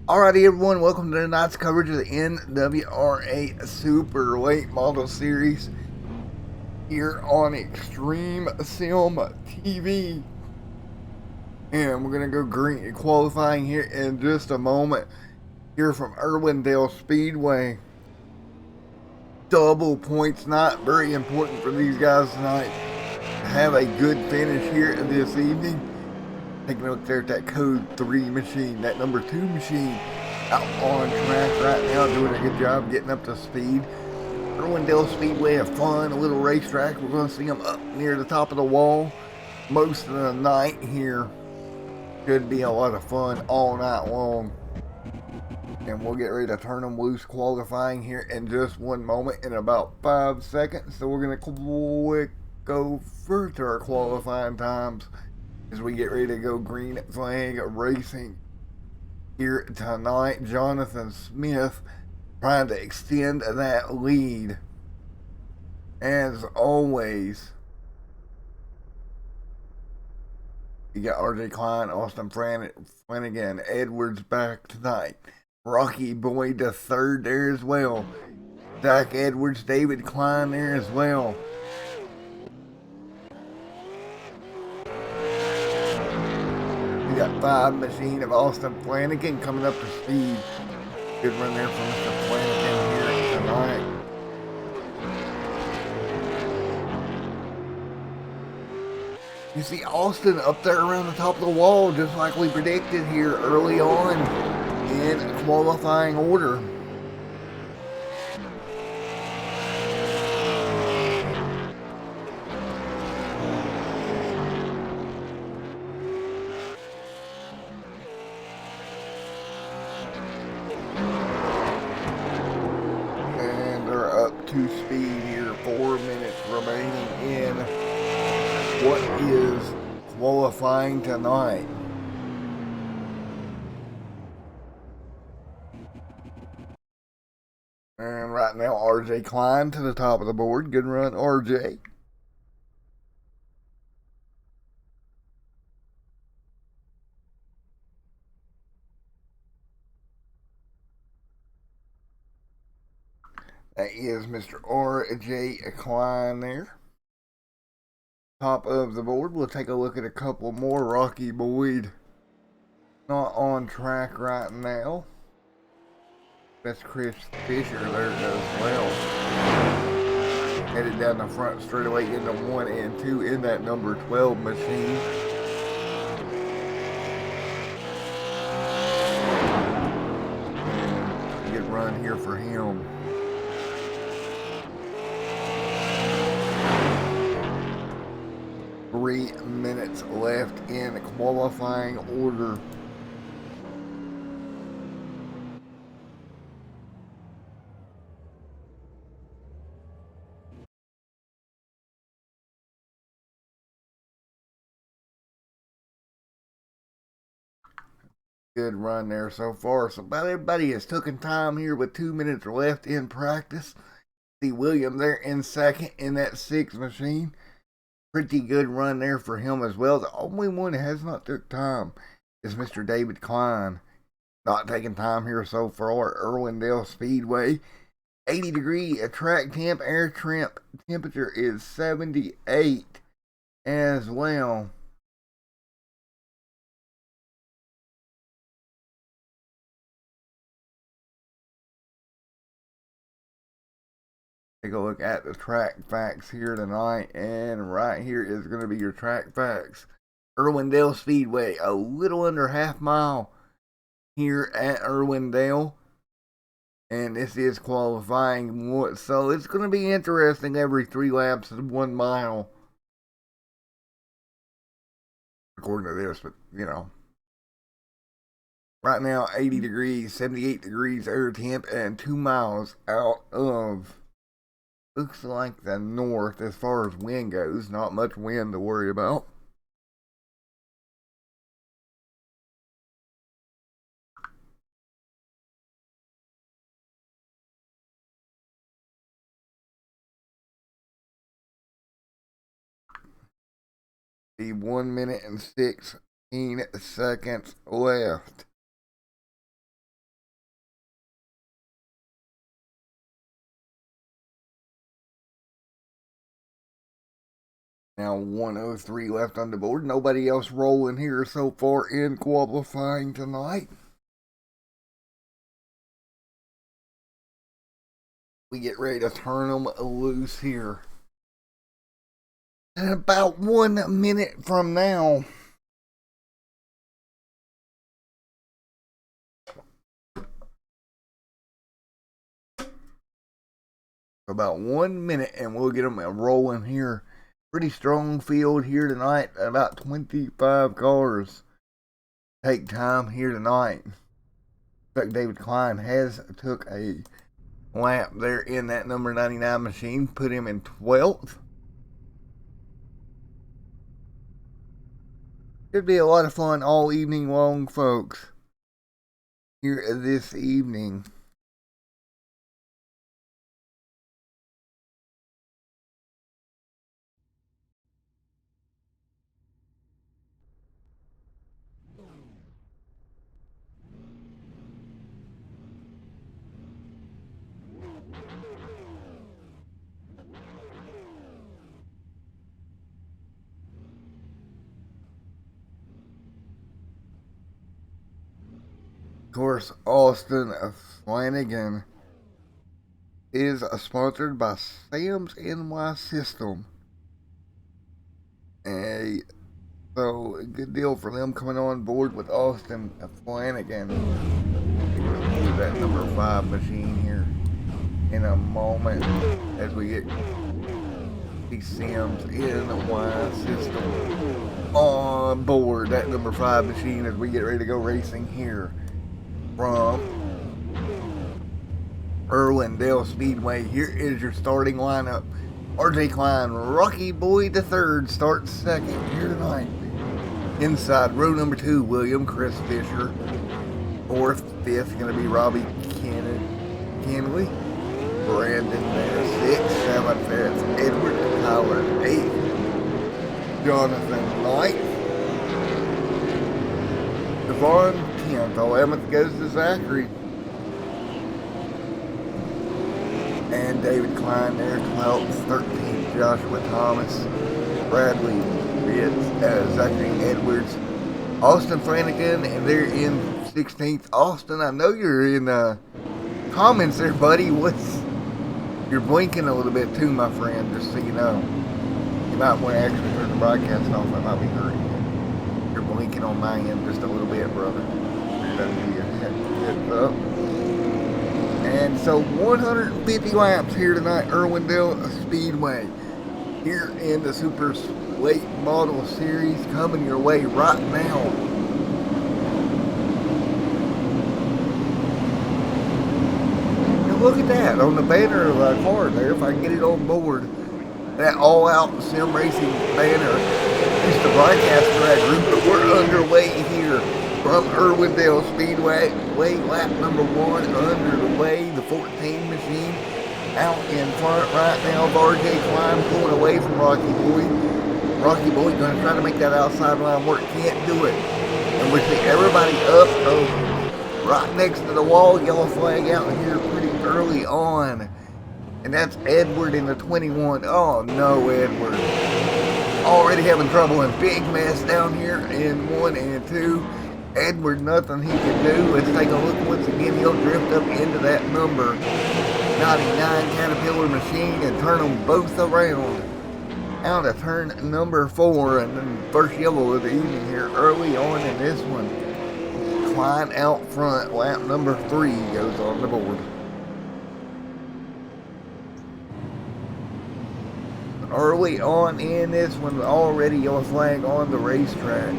Alrighty, everyone, welcome to tonight's coverage of the NWRA Super Late Model Series here on Extreme Sim TV. And we're going to go green qualifying here in just a moment. Here from Irwindale Speedway. Double points night, very important for these guys tonight. Have a good finish here this evening. Taking a look there at that code 3 machine, that number 2 machine, out on track right now, doing a good job getting up to speed. Irwindale Speedway, a fun little racetrack. We're going to see them up near the top of the wall most of the night here. Should be a lot of fun all night long. And we'll get ready to turn them loose qualifying here in just one moment, in about 5 seconds. So we're going to quick go through to our qualifying times as we get ready to go green flag racing here tonight. Jonathan Smith trying to extend that lead as always. You got RJ Klein, Austin Flanagan, Edwards back tonight. Rocky Boyd to third there as well. Zach Edwards, David Klein there as well. We got 5 machine of Austin Flanagan coming up to speed. Good run there from Mr. Flanagan here tonight. You see Austin up there around the top of the wall, just like we predicted here early on in qualifying order. And they're up to speed here, 4 minutes remaining in what is qualifying tonight. And right now, RJ Klein to the top of the board. Good run, RJ. That is Mr. RJ Klein there. Top of the board. We'll take a look at a couple more. Rocky Boyd not on track right now. That's Chris Fisher there as well. Headed down the front straightaway into 1 and 2 in that number 12 machine. And a good run here for him. Three minutes left in qualifying order. Good run there so far. So about everybody has taken time here with 2 minutes left in practice. See William there in second in that 6 machine. Pretty good run there for him as well. The only one that has not took time is Mr. David Klein. Not taking time here so far. Irwindale Speedway. 80-degree track temp. Air temp temperature is 78 as well. Take a look at the track facts here tonight, and right here is going to be your track facts. Irwindale Speedway, a little under half mile here at Irwindale, and this is qualifying, so it's going to be interesting every 3 laps of 1 mile, according to this, but you know. Right now, 80 degrees, 78 degrees air temp, and 2 miles out of, looks like the north as far as wind goes. Not much wind to worry about. The 1 minute and 16 seconds left. Now 103 left on the board. Nobody else rolling here so far in qualifying tonight. We get ready to turn them loose here. And about 1 minute from now, about 1 minute, and we'll get them rolling here. Pretty strong field here tonight. About 25 cars take time here tonight. In fact, David Klein has took a lap there in that number 99 machine, put him in 12th. Should be a lot of fun all evening long, folks, here this evening. Of course, Austin Flanagan is sponsored by Sam's NY System. So, a good deal for them coming on board with Austin Flanagan. Use that number 5 machine here in a moment as we get the Sam's NY System on board. That number 5 machine as we get ready to go racing here from Irwindale Speedway. Here is your starting lineup. RJ Klein, Rocky Boy III starts second here tonight. Inside row number 2, William Chris Fisher. 4th, 5th, going to be Robbie Kenley. Brandon there, 6th, 7th, that's Edward Tyler, 8th. Jonathan Knight. Devon 10th, 11th goes to Zachary. And David Klein there, 12th, 13th, Joshua Thomas, Bradley Ritz, Zachary Edwards, Austin Flanagan, and they're in 16th. Austin, I know you're in the comments there, buddy. You're blinking a little bit too, my friend, just so you know. You might want to actually turn the broadcast off. I might be hurting you. You're blinking on my end just a little bit, brother. Heads up. And so 150 laps here tonight, Irwindale Speedway. Here in the Super Late Model Series, coming your way right now. And look at that on the banner of our car there, if I can get it on board. That all-out sim racing banner. Just the broadcast track group, but we're underway here from Irwindale Speedway. Lap number 1 underway. The 14 machine out in front right now of RJ Klein, pulling away from Rocky Boy. Rocky Boy going to try to make that outside line work. Can't do it. And we see everybody up right next to the wall. Yellow flag out here pretty early on. And that's Edward in the 21. Oh no, Edward. Already having trouble and big mess down here in 1 and 2. Edward, nothing he can do. Let's take a look once again. He'll drift up into that number 99 Caterpillar machine and turn them both around out of turn number 4. And then first yellow of the evening here early on in this one. Klein out front. Lap number 3 goes on the board. Early on in this one, already yellow flag on the racetrack.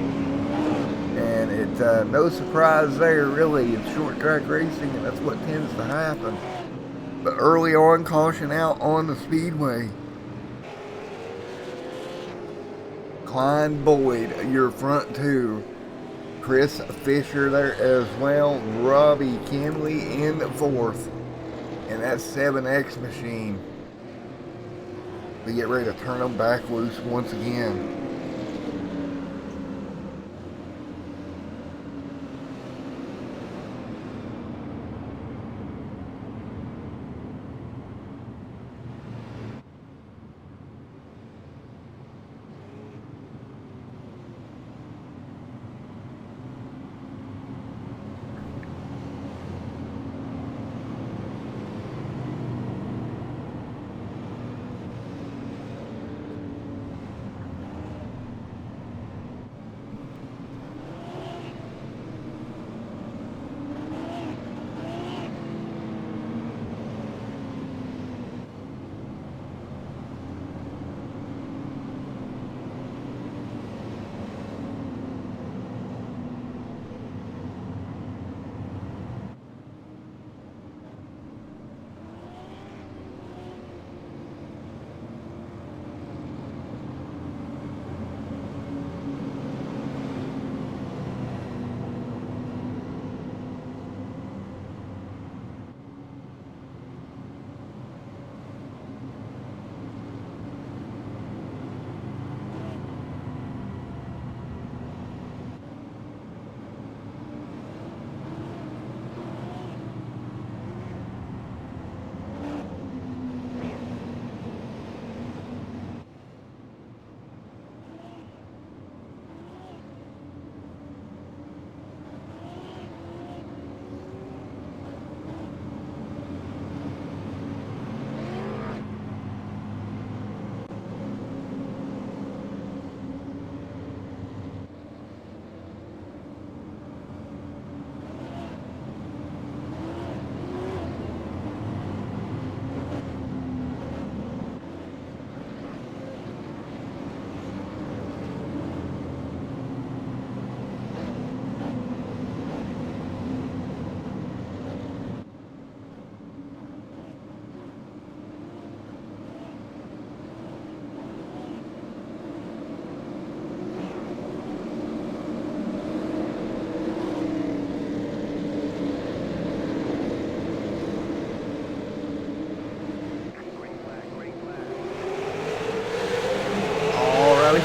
And it's no surprise there, really. It's short track racing, and that's what tends to happen. But early on, caution out on the speedway. Klein Boyd, your front 2. Chris Fisher there as well. Robbie Kenley in 4th. And that's 7X machine. We get ready to turn them back loose once again.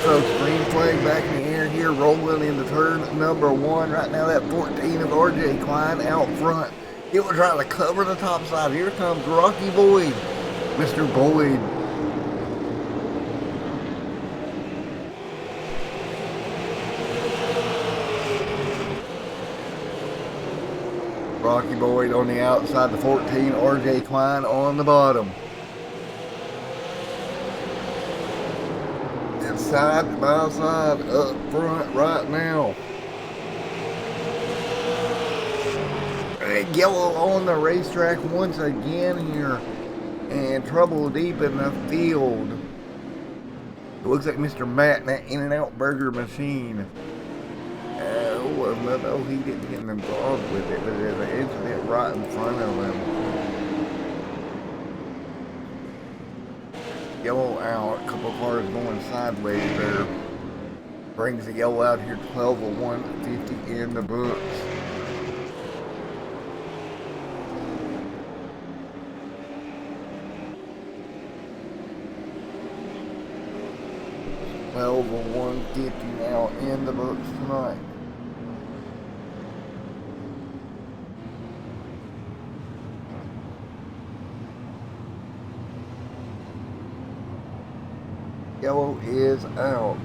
folks, green flag back in the air here, rolling into turn number 1. Right now, that 14 of RJ Klein out front. It was trying to cover the top side. Here comes Rocky Boyd. Mr. Boyd. Rocky Boyd on the outside, the 14, RJ Klein on the bottom. And side by side up front right now. And yellow on the racetrack once again here. And trouble deep in the field. It looks like Mr. Matt in that In-N-Out Burger machine. No, he didn't get involved with it, but there's an incident right in front of him. Yellow out, a couple cars going sideways there. Brings the yellow out here, 12 of 150 in the books. Over 150 now in the books tonight. Yellow is out.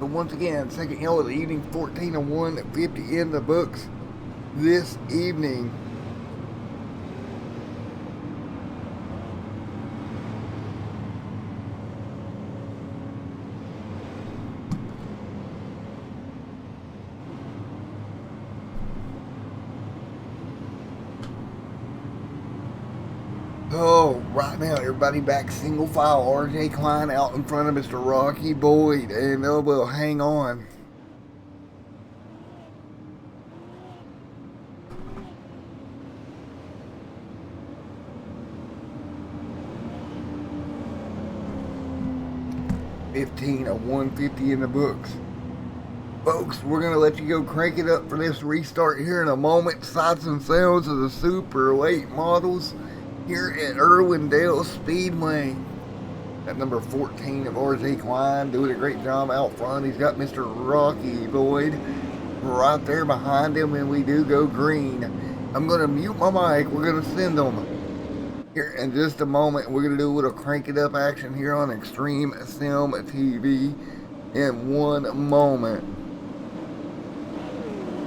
But once again, second yellow of the evening, 14 of 150 in the books this evening. Oh, right now, everybody back single file. RJ Klein out in front of Mr. Rocky Boyd, and they will hang on. $15 of $150 in the books. Folks, we're going to let you go crank it up for this restart here in a moment. Sights and sounds of the super late models here at Irwindale Speedway. That number 14 of RJ Klein doing a great job out front. He's got Mr. Rocky Boyd right there behind him, and we do go green. I'm going to mute my mic. We're going to send them here in just a moment. We're going to do a little crank it up action here on Extreme Sim TV in one moment.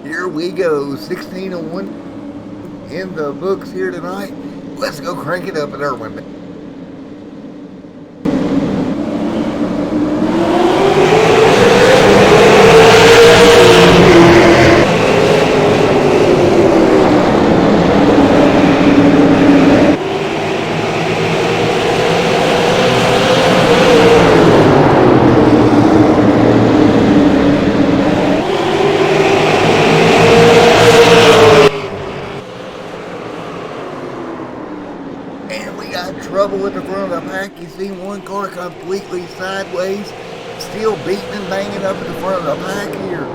Here we go. 16 of 1 in the books here tonight. Let's go crank it up at Irwindale. Trouble at the front of the pack. You see one car completely sideways, still beating and banging up at the front of the pack here.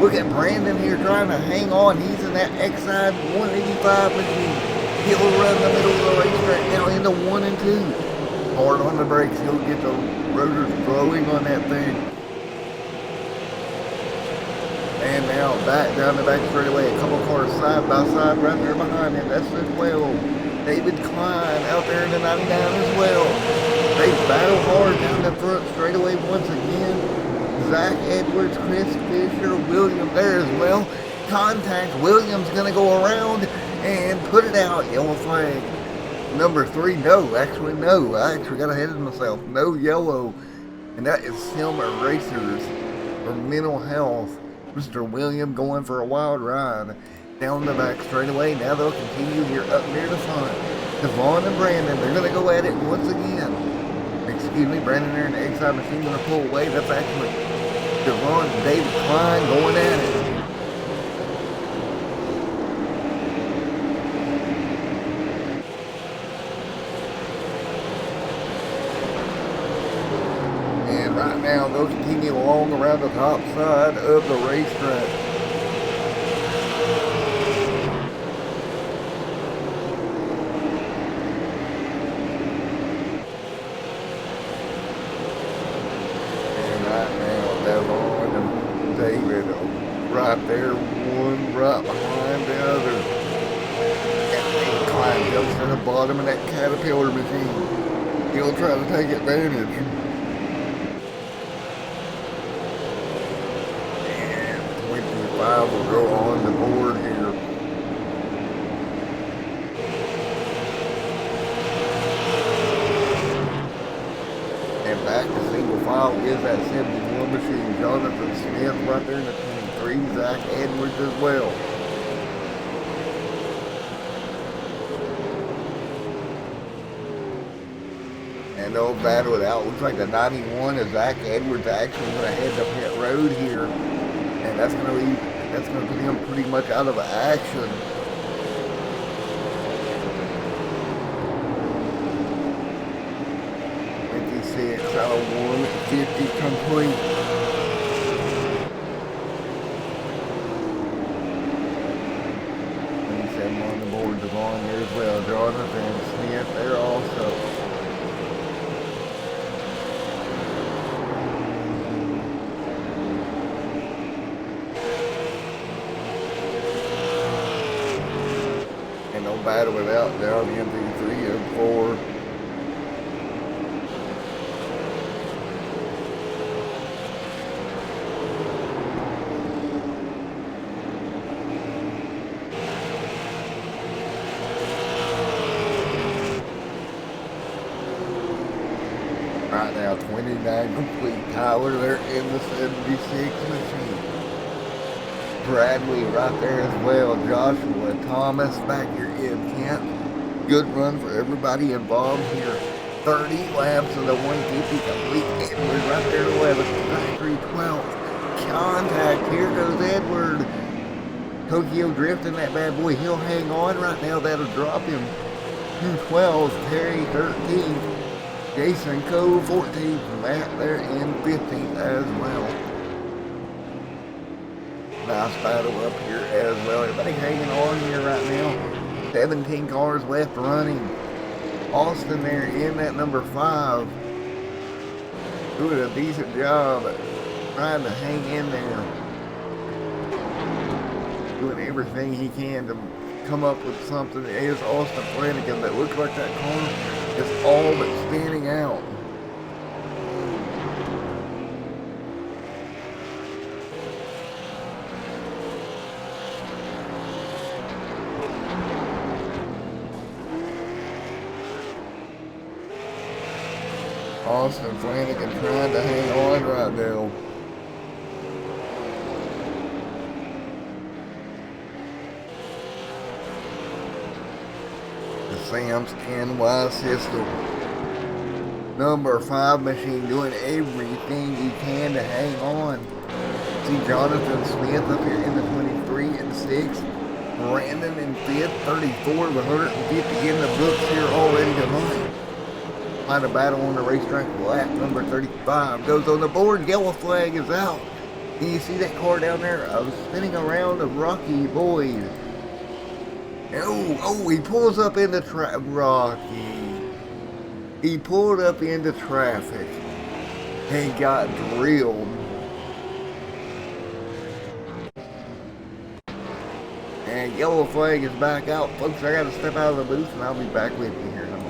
Look at Brandon here trying to hang on. He's in that X-side 185 machine. He'll run the middle of the racetrack now into 1 and 2. Hard on the brakes. He'll get the rotors blowing on that thing. And now back down the back straightaway. A couple cars side by side right there behind him. That's as well. David Klein out there in the 99 as well. They battle hard down the front straightaway once again. Zach Edwards, Chris Fisher, William there as well. Contact. Williams going to go around and put it out. Yellow flag. Number 3, no. Actually, no. I actually got ahead of myself. No yellow. And that is Silver Racers for Mental Health. Mr. William going for a wild ride. Down the back straightaway. Now they'll continue here up near the front. Devon and Brandon, they're going to go at it once again. excuse me, Brandon there in the X side machine going to pull away. That's actually Devon and David Klein going at it. And right now they'll continue along around the top side of the racetrack. David right there, one right behind the other. And he climbs up to the bottom of that Caterpillar machine. He'll try to take advantage. And 25 will go on the board here. And back to single file is that 71 machine. Jonathan Smith right there in the 23. Zach Edwards as well. And they'll battle it out. Looks like the 91 is Zach Edwards actually going to head to pit road here. And that's going to put him pretty much out of action. Out of 150 complete. And 7 on the board, Devon there as well. Jonathan Smith there also. And no battle without down into 3 and 4. Right now, 29 complete. Tyler there in the 76 machine. Bradley right there as well. Joshua Thomas back here in 10th. Good run for everybody involved here. 30 laps of the 150 complete. Edward right there at 11th. Factory 12th. Contact. Here goes Edward. Tokyo drifting that bad boy. He'll hang on right now. That'll drop him. 212. Terry 13th. Jason Cole 14th, Matt there in 15th as well. Nice battle up here as well. Everybody hanging on here right now. 17 cars left running. Austin there in that number 5. Doing a decent job trying to hang in there. Doing everything he can to come up with something. It is Austin Flanagan that looks like that car is all but standing out. Austin Flanagan trying to hang on right now. Sam's NY system. Number 5 machine doing everything he can to hang on. See Jonathan Smith up here in the 23 and 6th. Brandon in 5th, 34 with 150 in the books here already tonight. Find a battle on the racetrack. Lap number 35 goes on the board. Yellow flag is out. Can you see that car down there? I was spinning around of Rocky Boyd. Oh, he pulls up into Rocky. He pulled up into traffic and got drilled. And yellow flag is back out. Folks, I gotta step out of the booth and I'll be back with you here in a moment.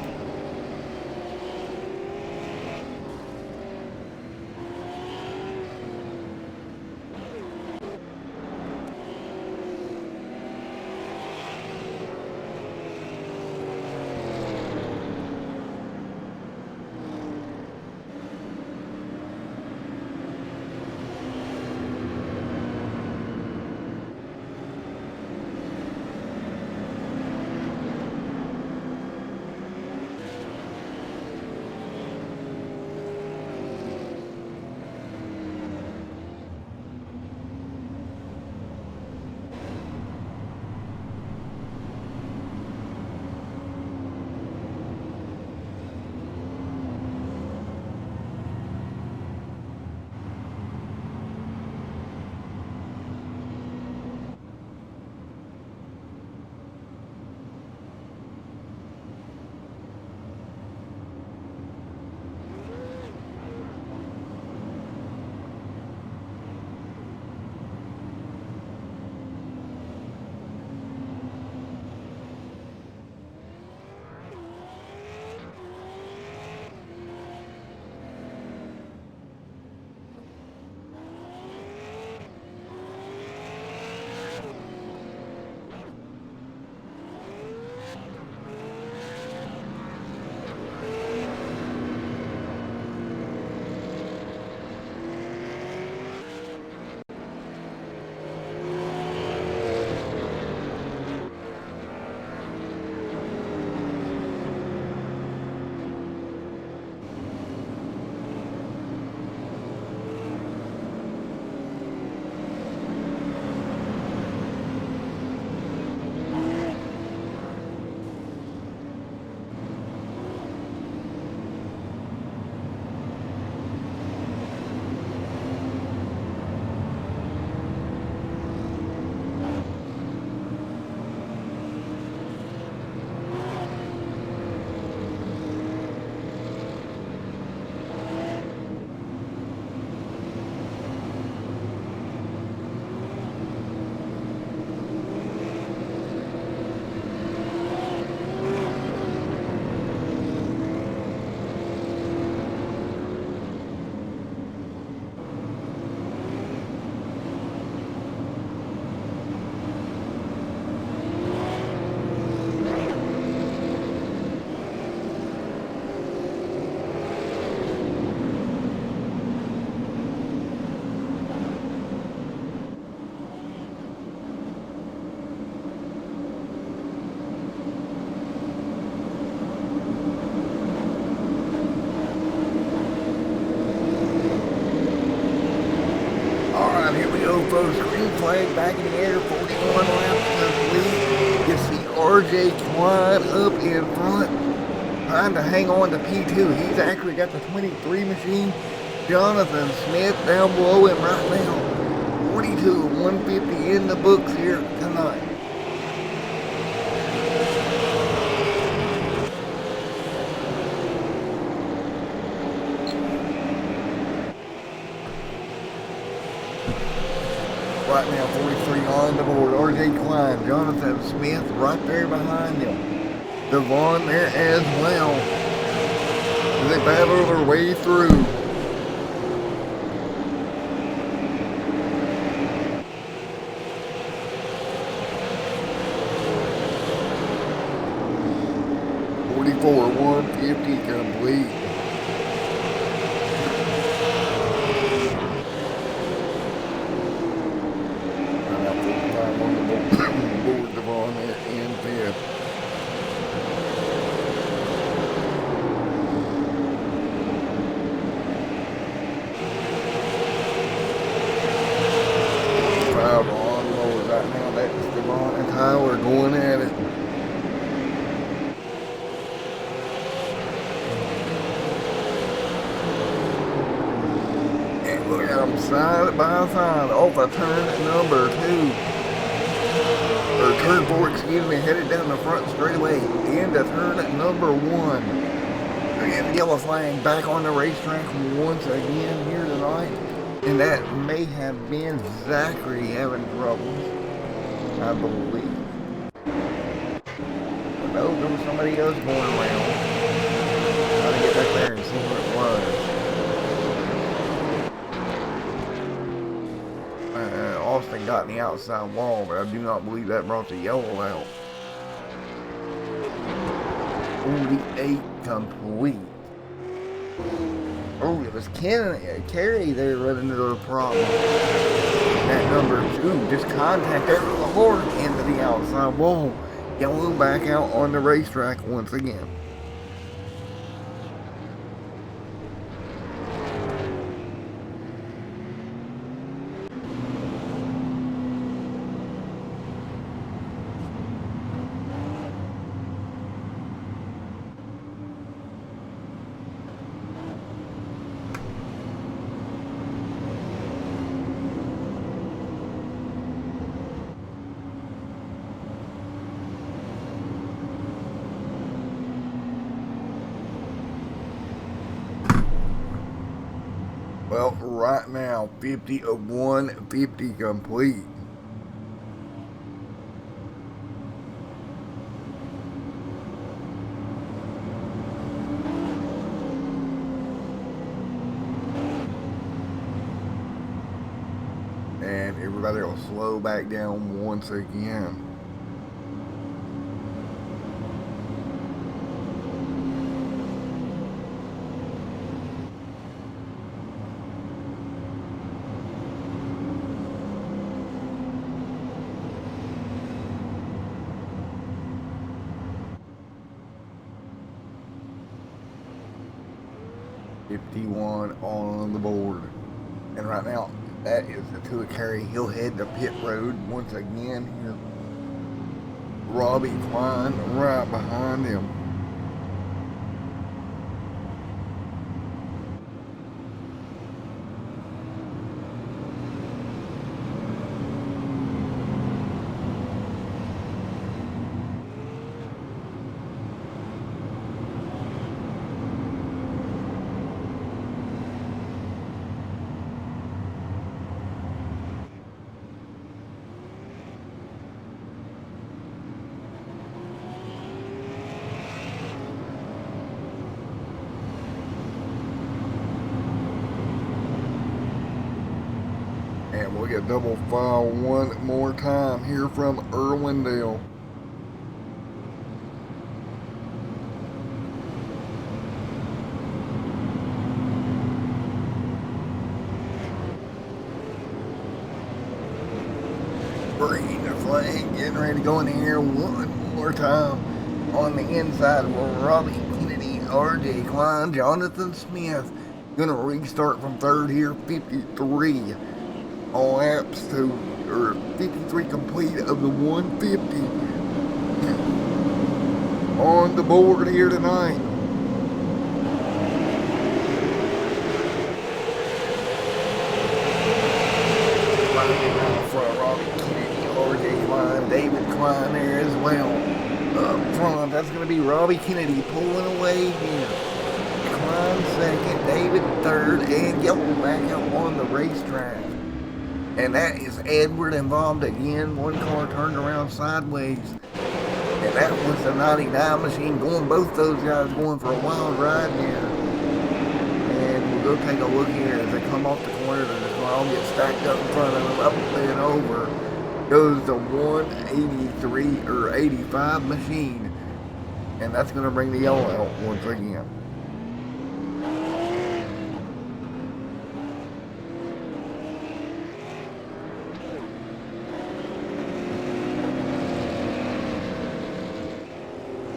flag back in the air, 41 laps complete. You see RJ Klein up in front, trying to hang on to P2. He's actually got the 23 machine. Jonathan Smith down below him right now. 42, 150 in the books here tonight. Right now, 43 on the board. RJ Klein, Jonathan Smith right there behind him. Devon there as well. They battle their way through. For 150 complete. On the board, Devon there in fifth. Five on lower right now. That's Devon and Tyler going at it. Look at them side by side off of turn number 2. Or turn 4, excuse me, headed down the front straightaway into turn number 1. Look at the yellow flag back on the racetrack once again here tonight. And that may have been Zachary having troubles, I believe. But no, there was somebody else going around. Trying to get back there and see what it was. Austin got in the outside wall, but I do not believe that brought the yellow out. 48 complete. Oh, it was Kerry there running into the problem. That number 2 just contacted the horn into the outside wall. Yellow back out on the racetrack once again. Well, right now, 50 of 150 complete. And everybody will slow back down once again. $51 on the board. And right now, that is the two of Kerry. He'll head to pit road once again here. Robbie Klein right behind him. And we'll get double file one more time here from Irwindale. Bringing the flag, getting ready to go in here one more time on the inside. Well, Robbie Kennedy, RJ Klein, Jonathan Smith gonna restart from third here, 53 laps to or 53 complete of the 150 on the board here tonight. Front, Robbie Kennedy, RJ Klein, David Klein there as well. Up front, that's going to be Robbie Kennedy pulling away here. Klein second, David third, and Yellow back out on the racetrack. And that is Edward involved again. One car turned around sideways. And that was the 99 machine going. Both those guys going for a wild ride here. And we'll go take a look here as they come off the corner. They're all get stacked up in front of them. Up and over goes the 183 or 85 machine. And that's going to bring the yellow out once again.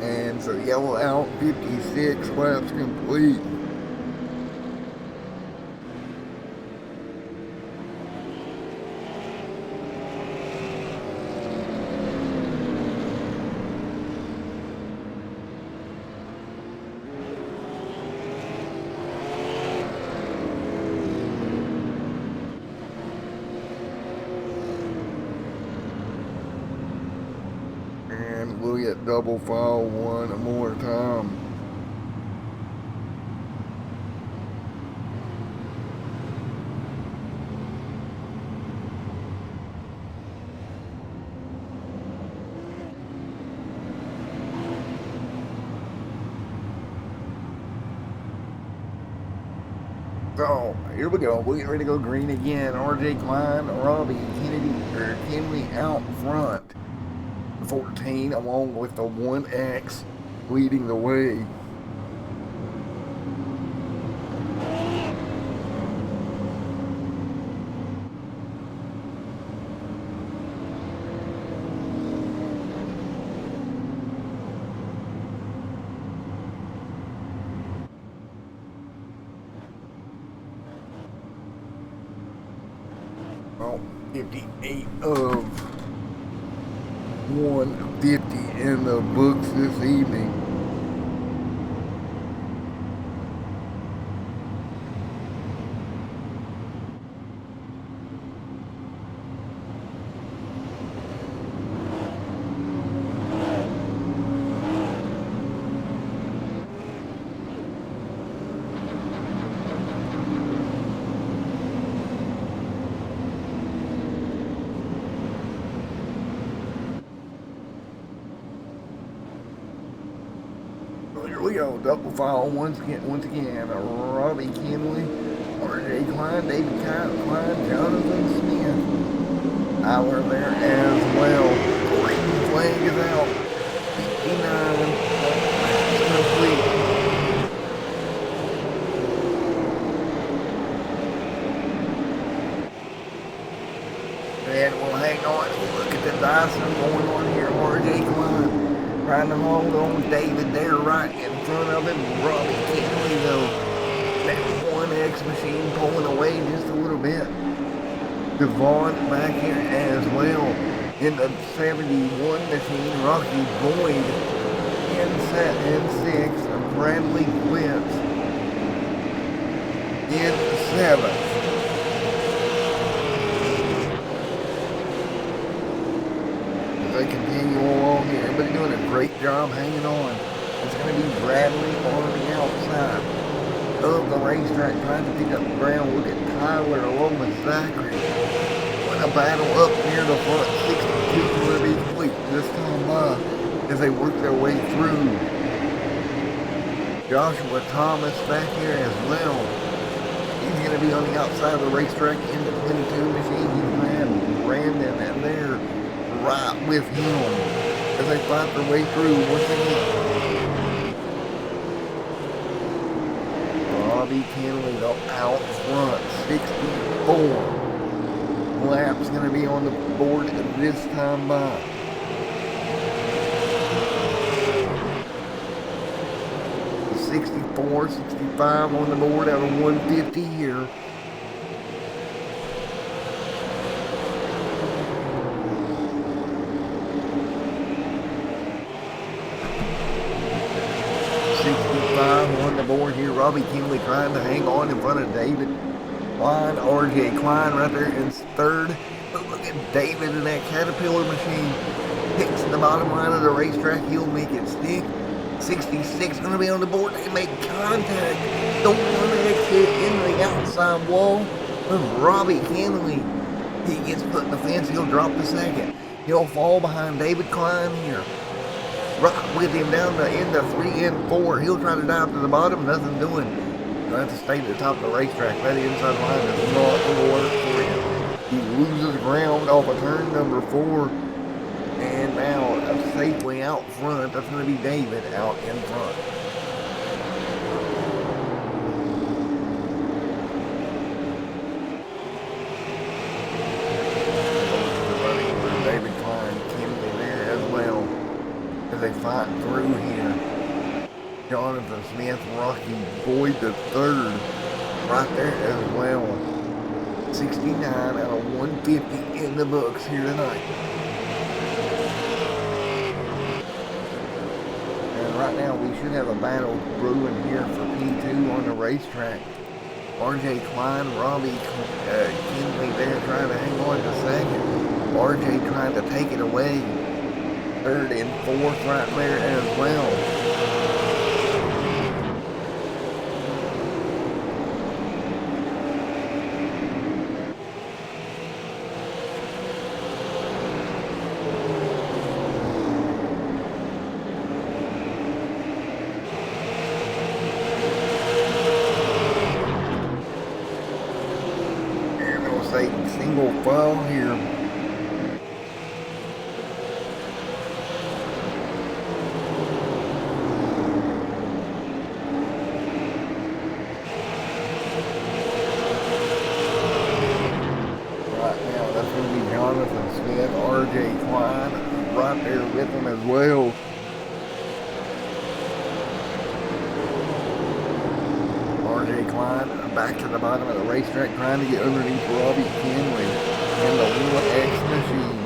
And so yellow out, 56 laps complete. And we'll get double file one more time. So here we go. We're getting ready to go green again. RJ Klein, Robbie Kennedy out front. 14 along with the 1X leading the way. Well, 58 of 150 in the books this evening. Here we go, double file once again. Robbie Kinley, RJ Klein, David Klein, Jonathan Smith. Our there as well. Green flag is out. 59 complete. And we'll hang on. Look at the Dyson going on here. RJ Klein trying to hold on David there right in front of him. Robbie Kinley though. That 1X machine pulling away just a little bit. Devon back here as well. In the 71 machine, Rocky Boyd in 6th. Bradley Quitz in 7th. They continue along here. Everybody doing a great job hanging on. It's going to be Bradley on the outside of the racetrack trying to pick up the ground. Look at Tyler along with Zachary. What a battle up near the front. 62 will be complete this time by as they work their way through. Joshua Thomas back here as well. He's going to be on the outside of the racetrack in the 22 machine. He's going to have Brandon and there right with him as they fight their way through once again. Robbie Kinley out front, 64 laps going to be on the board this time by. The 64, 65 on the board out of 150 here. board here. Robbie Kinley trying to hang on in front of David Klein. RJ Klein right there in third. But look at David in that Caterpillar machine. Picks the bottom line of the racetrack. He'll make it stick. 66 going to be on the board. They make contact. Don't want to exit in the outside wall of Robbie Kinley. He gets put in the fence. He'll drop the second. He'll fall behind David Klein here. Right with him down the end of 3 and 4. He'll try to dive to the bottom. Nothing doing. You'll have to stay at the top of the racetrack. That inside line is not going to work for you. He loses ground off of turn number 4. And now a safely out front. That's going to be David out in front. David Klein, Kinley there as well as they fight through here. Jonathan Smith, Rocky Boyd the third right there as well. 69 out of 150 in the books here tonight. Right now, we should have a battle brewing here for P2 on the racetrack. RJ Klein, Robbie Kinley there trying to hang on to second. RJ trying to take it away. Third and fourth right there as well. Single file here. Right now, that's going to be Jonathan Smith, RJ Klein, right there with him as well. RJ Klein back to the bottom of the racetrack trying to get underneath Robbie Kinley in the 1X machine.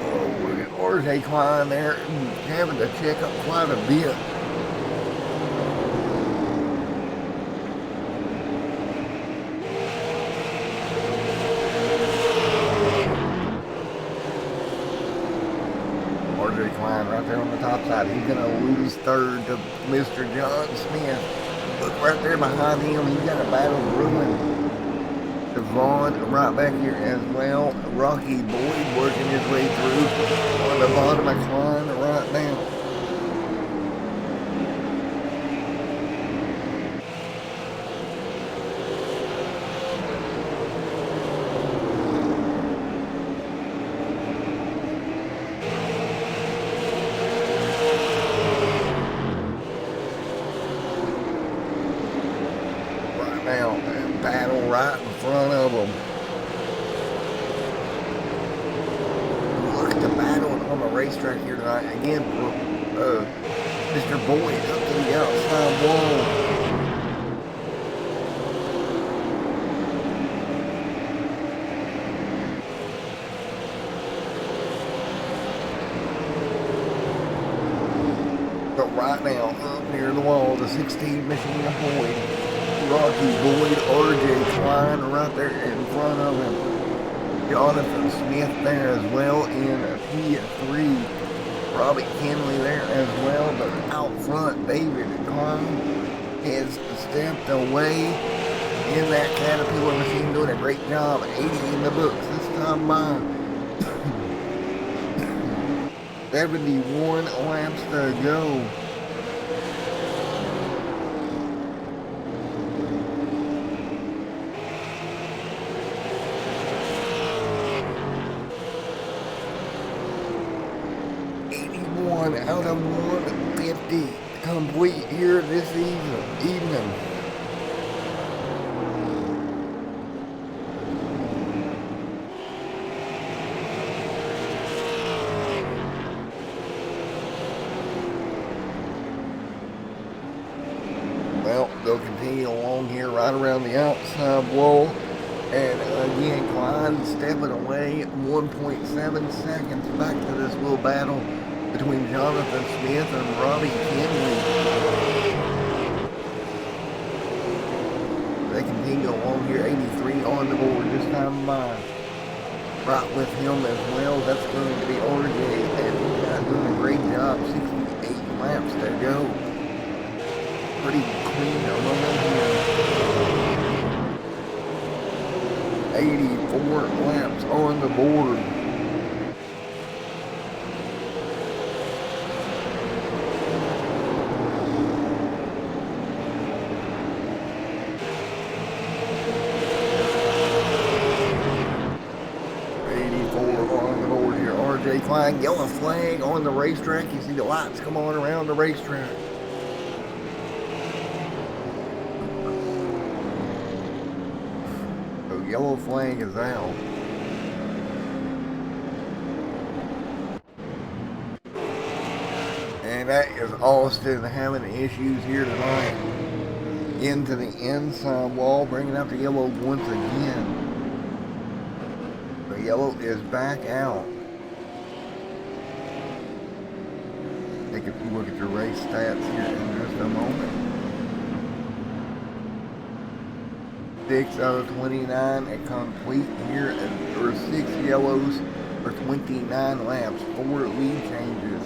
Oh, look at RJ Klein there having to check up quite a bit. RJ Klein right there on the top side. He's going to lose third to Mr. John Smith. Look right there behind him. He's got a battle brewing. Devon right back here as well. Rocky Boyd working his way through on the bottom of Klein right now. Now, battle right in front of them. Look at the battle on the racetrack here tonight. Again, Mr. Boyd up to the outside wall. But right now, up near the wall, the 16 machine of Boyd. Rocky Boyd, RJ Klein right there in front of him. Jonathan Smith there as well in P3. Robbie Kinley there as well, but out front, David Klein has stepped away in that Caterpillar machine, doing a great job. 80 in the books this time by. 71 laps to go. Out of 150 complete here this evening. Well, they'll continue along here right around the outside wall. And again, Klein stepping away 1.7 seconds back to this little battle between Jonathan Smith and Robbie Kinley. They continue along here, 83 on the board this time by. Right with him as well, that's going to be RJ, and doing a great job, 68 laps to go. Pretty clean run here. 84 laps on the board. Flag, yellow flag on the racetrack. You see the lights come on around the racetrack. So yellow flag is out. And that is Austin having issues here tonight. Into the inside wall, bringing up the yellow once again. The yellow is back out. Take a look at your race stats here in just a moment. 6 out of 29 and complete here, or 6 yellows for 29 laps, 4 lead changes.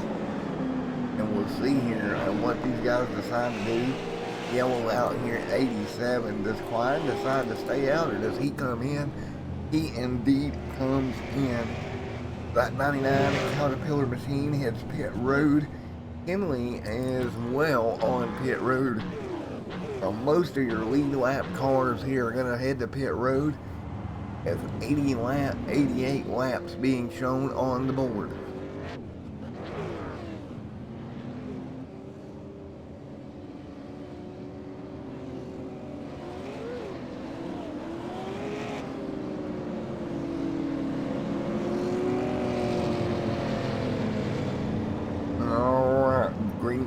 And we'll see here what these guys decide to do. Yellow out here at 87. Does Clyde decide to stay out, or does he come in? He indeed comes in. That 99 Caterpillar machine hits pit road. Kinley as well on pit road. So most of your lead lap cars here are going to head to pit road, as 88 laps being shown on the board.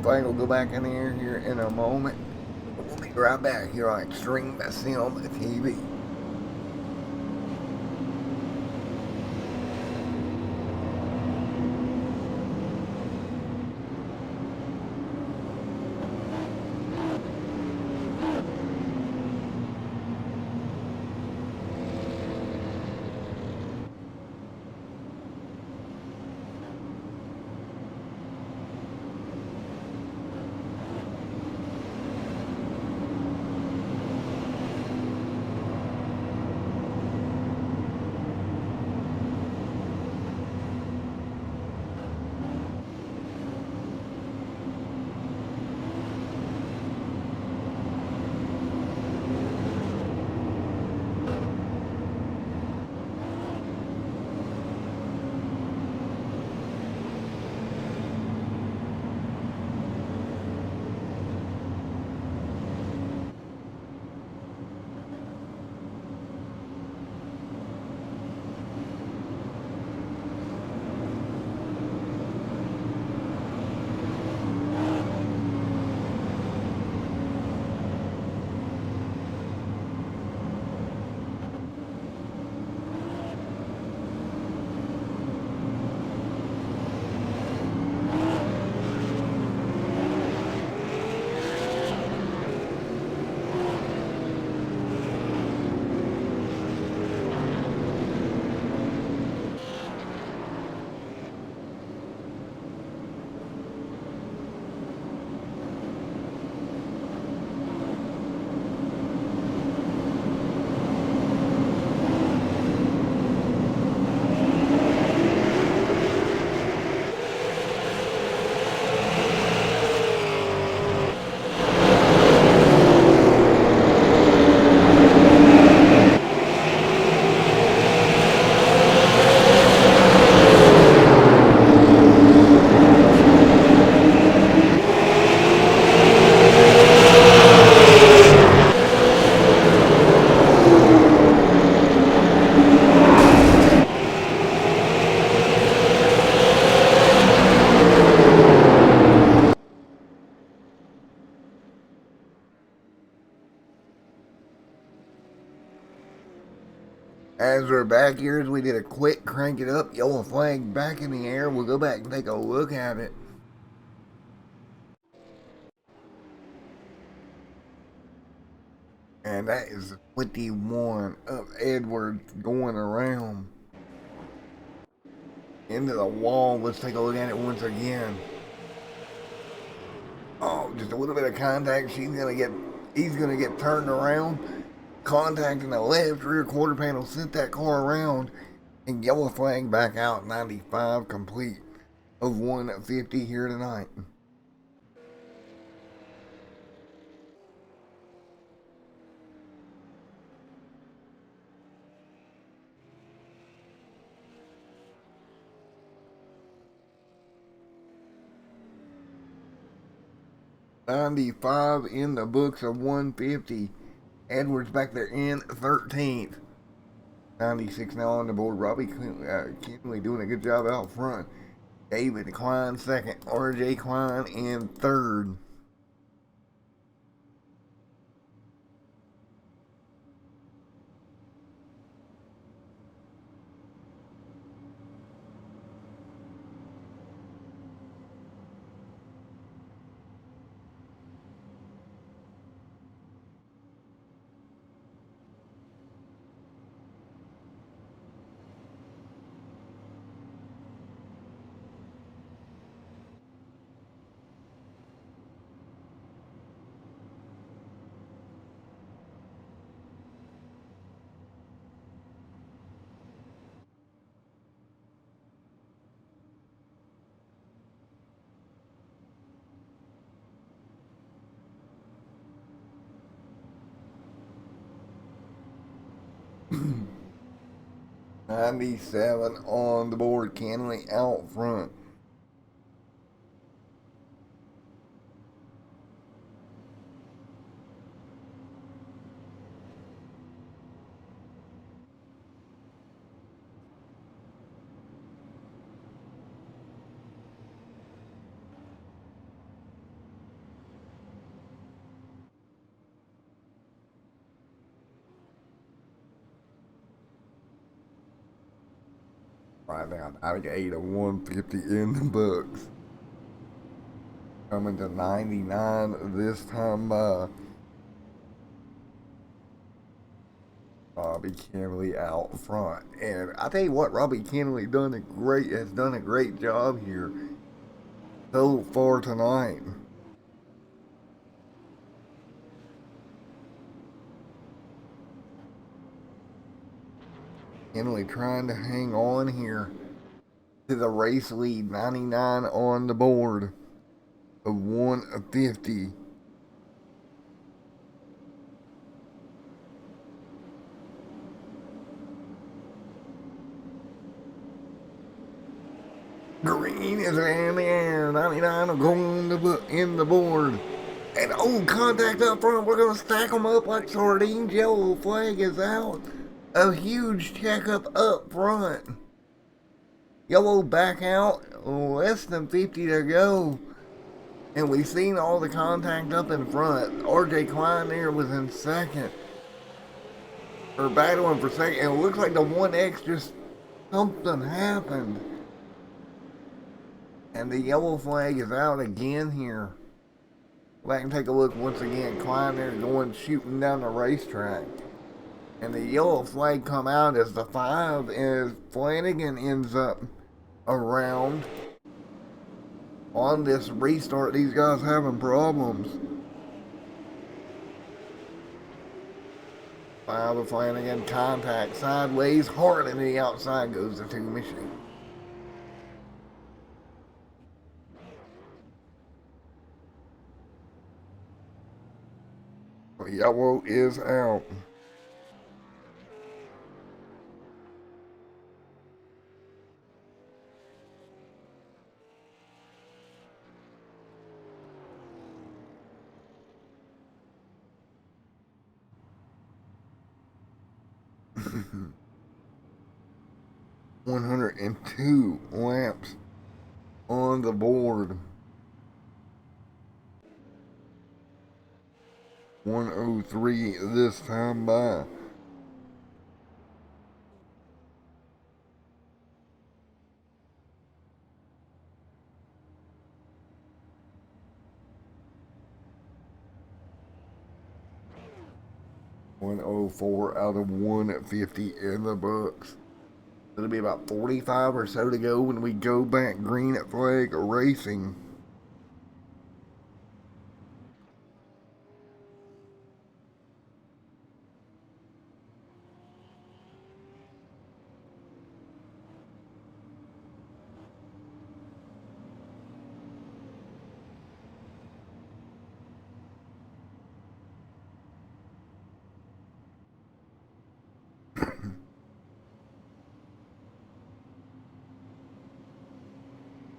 Flag will go back in here in a moment. We'll be right back here on Extreme Sim TV. Guys, we're back here as we did a quick crank it up. Yellow flag back in the air. We'll go back and take a look at it. And that is 21 of Edwards going around into the wall. Let's take a look at it once again. Oh, just a little bit of contact. He's gonna get turned around. Contacting the left rear quarter panel, sent that car around, and yellow flag back out. 95 complete of 150 here tonight. $95 in the books of 150. Edwards back there in 13th. 96 now on the board. Robbie Kinley doing a good job out front. David Klein second. RJ Klein in third. $97 on the board. Kinley out front. Right now, 98 of 150 in the books. Coming to 99 this time by Robbie Kinley out front. And I tell you what, Robbie Kinley has done a great job here so far tonight. Kinley trying to hang on here to the race lead. 99 on the board of 150. Green is in the air. 99 will go in the board. And contact up front. We're going to stack them up like sardines. Yellow flag is out. A huge checkup up front. Yellow back out. Less than 50 to go. And we've seen all the contact up in front. RJ Klein there was in second. Or battling for second. And it looks like the 1X just something happened. And the yellow flag is out again here. Back and take a look once again. Klein there shooting down the racetrack. And the yellow flag come out as the 5 as Flanagan ends up around on this restart. These guys having problems. 5 of Flanagan, contact sideways, hard into the outside goes the 2 machine. Yellow is out. $102 laps on the board. 103 this time by 104 out of 150 in the books. It'll be about 45 or so to go when we go back green flag racing.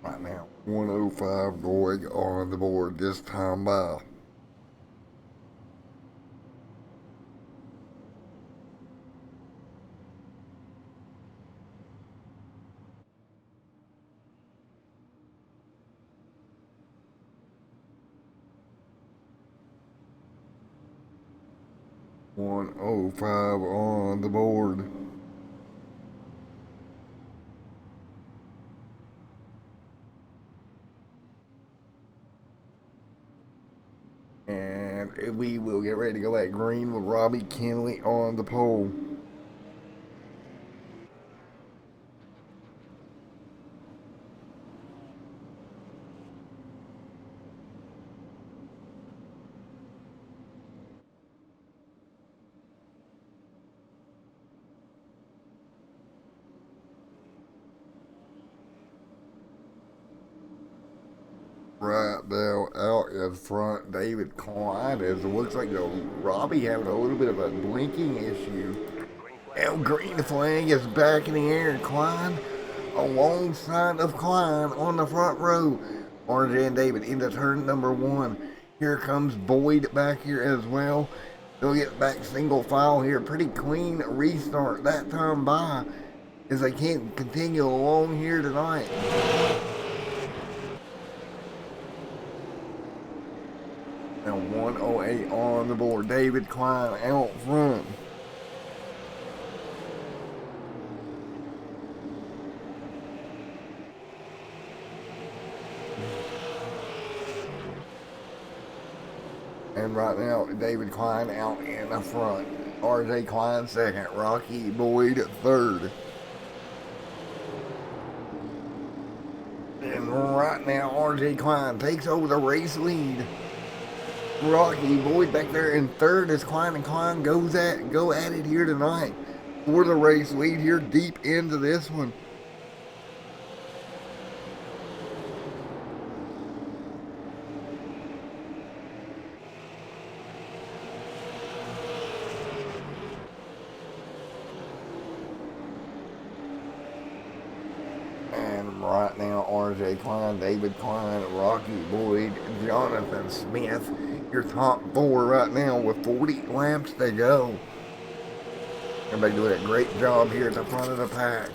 Right now, 105 going on the board this time by. $105 on the board. And we will get ready to go at green with Robbie Kenley on the pole. Right now, out in front, David Klein, as it looks like Robbie having a little bit of a blinking issue. Now green flag is back in the air. Klein alongside of Klein on the front row. RJ and David into turn number 1. Here comes Boyd back here as well. They'll get back single file here. Pretty clean restart that time by, as they can't continue along here tonight. Now 108 on the board. David Klein out front. And right now, David Klein out in the front. RJ Klein second. Rocky Boyd third. And right now, RJ Klein takes over the race lead. Rocky Boyd back there in third as Klein and Klein go at it here tonight for the race lead here deep into this one. Right now, RJ Klein, David Klein, Rocky Boyd, Jonathan Smith, your top 4 right now with 40 laps to go. Everybody doing a great job here at the front of the pack.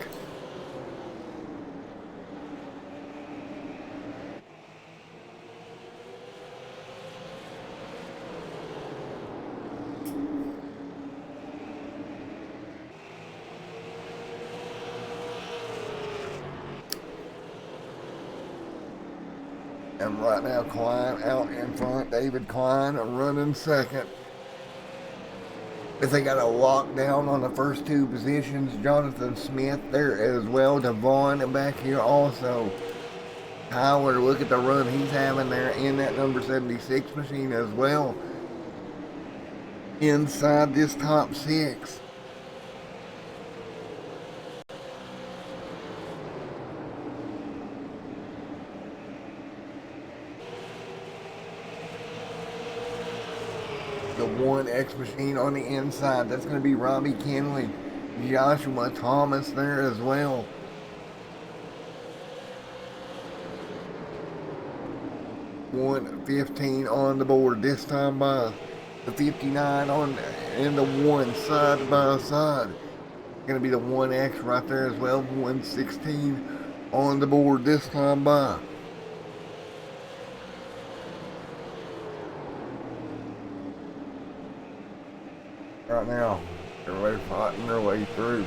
And right now, Klein out in front. David Klein running second. If they got a lockdown on the first 2 positions, Jonathan Smith there as well. Devon back here also. Tyler, look at the run he's having there in that number 76 machine as well. Inside this top 6. The 1X machine on the inside, that's going to be Robbie Kenley. Joshua Thomas there as well. $115 on the board this time by. The 59 on and the 1 side by side. Going to be the 1X right there as well. $116 on the board this time by. Right now, everybody's fighting their way through.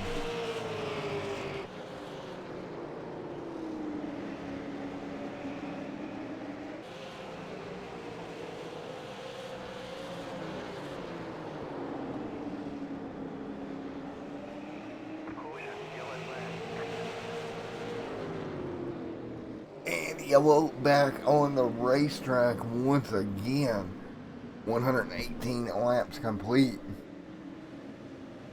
And yellow back on the racetrack once again. 118 laps complete.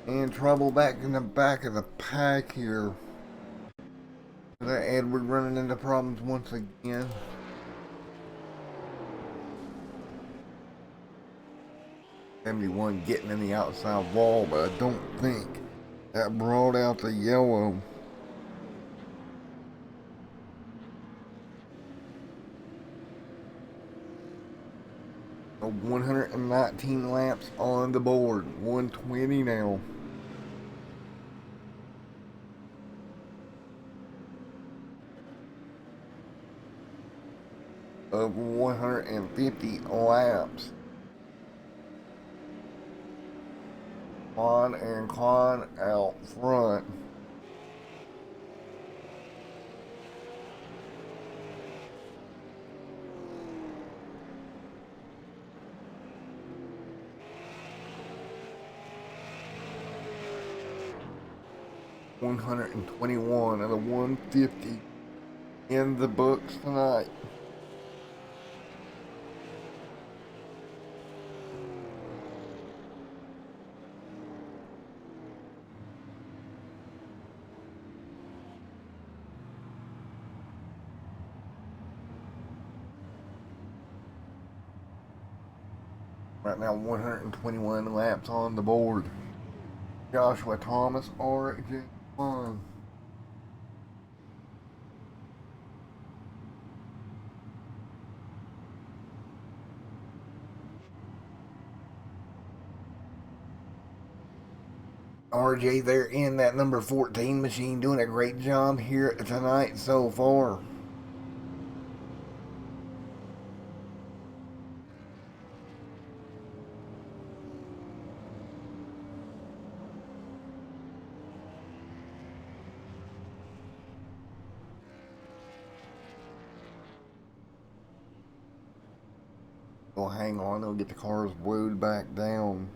And trouble back in the back of the pack here. Edward running into problems once again. '71 getting in the outside wall, but I don't think that brought out the yellow. So 119 laps on the board. 120 now. Of 150 laps. Con out front. $121 of the 150 in the books tonight. Right now, 121 laps on the board. Joshua Thomas, RJ Long. RJ there in that number 14 machine, doing a great job here tonight so far. Well, hang on, they'll get the cars glued back down.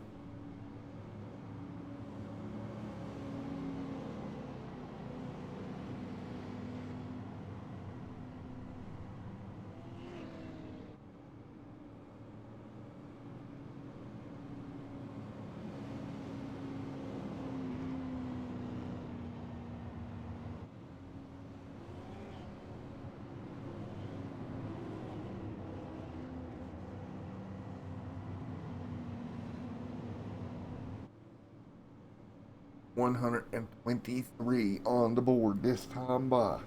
$123 on the board this time by.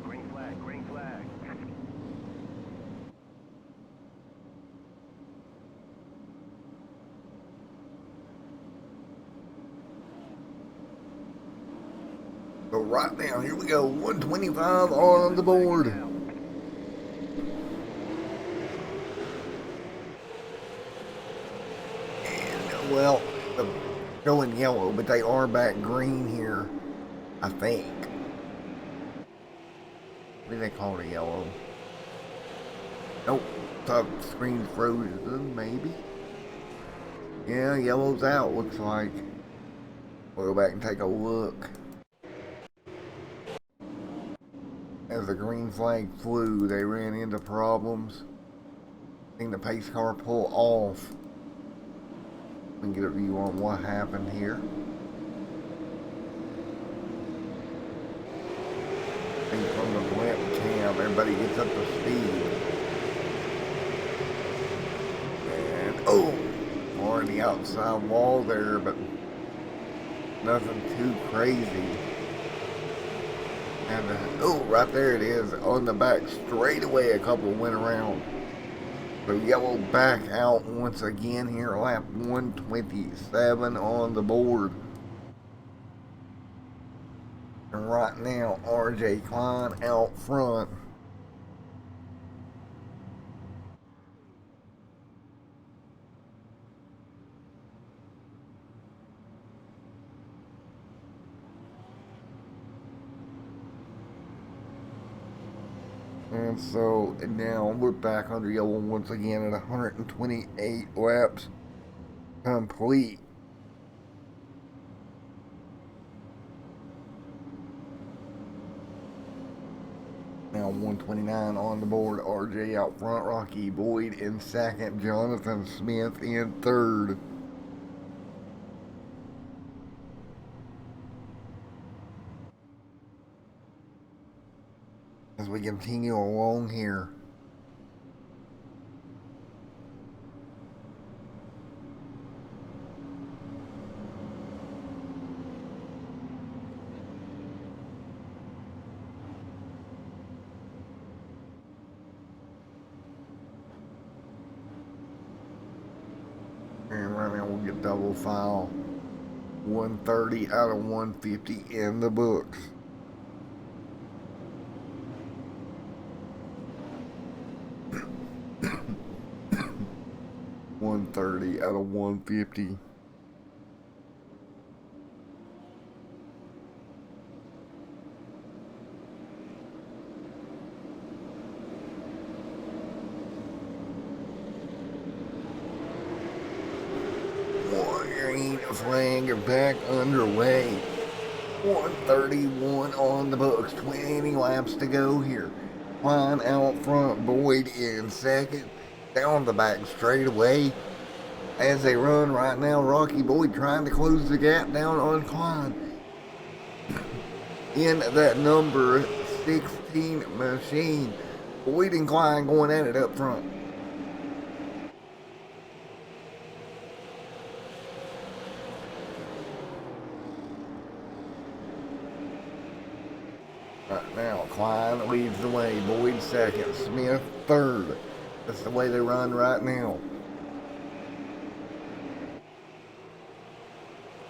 Green flag. So right now, here we go, 125 on the board. And, well, showing yellow, but they are back green here, I think. What do they call it, yellow? Nope, top screen frozen, maybe. Yeah, yellow's out, looks like. We'll go back and take a look. As the green flag flew, they ran into problems. Seen the pace car pull off. We can get a view on what happened here. And from the webcam, everybody gets up to speed. And oh, more on the outside wall there, but nothing too crazy. And oh, right there it is on the back straightaway. A couple went around. So yellow back out once again here, lap 127 on the board. And right now, RJ Klein out front. And so now we're back under yellow once again at 128 laps complete. Now 129 on the board. RJ out front. Rocky Boyd in second. Jonathan Smith in third. As we continue along here. And right now we'll get double file. 130 out of 150 in the books. .130 out of 150. Green flag back underway. 131 on the books. 20 laps to go here. Klein out front. Boyd in second. Down the back straightaway. As they run right now, Rocky Boyd trying to close the gap down on Klein. In that number 16 machine. Boyd and Klein going at it up front. Right now, Klein leads the way. Boyd second. Smith third. That's the way they run right now.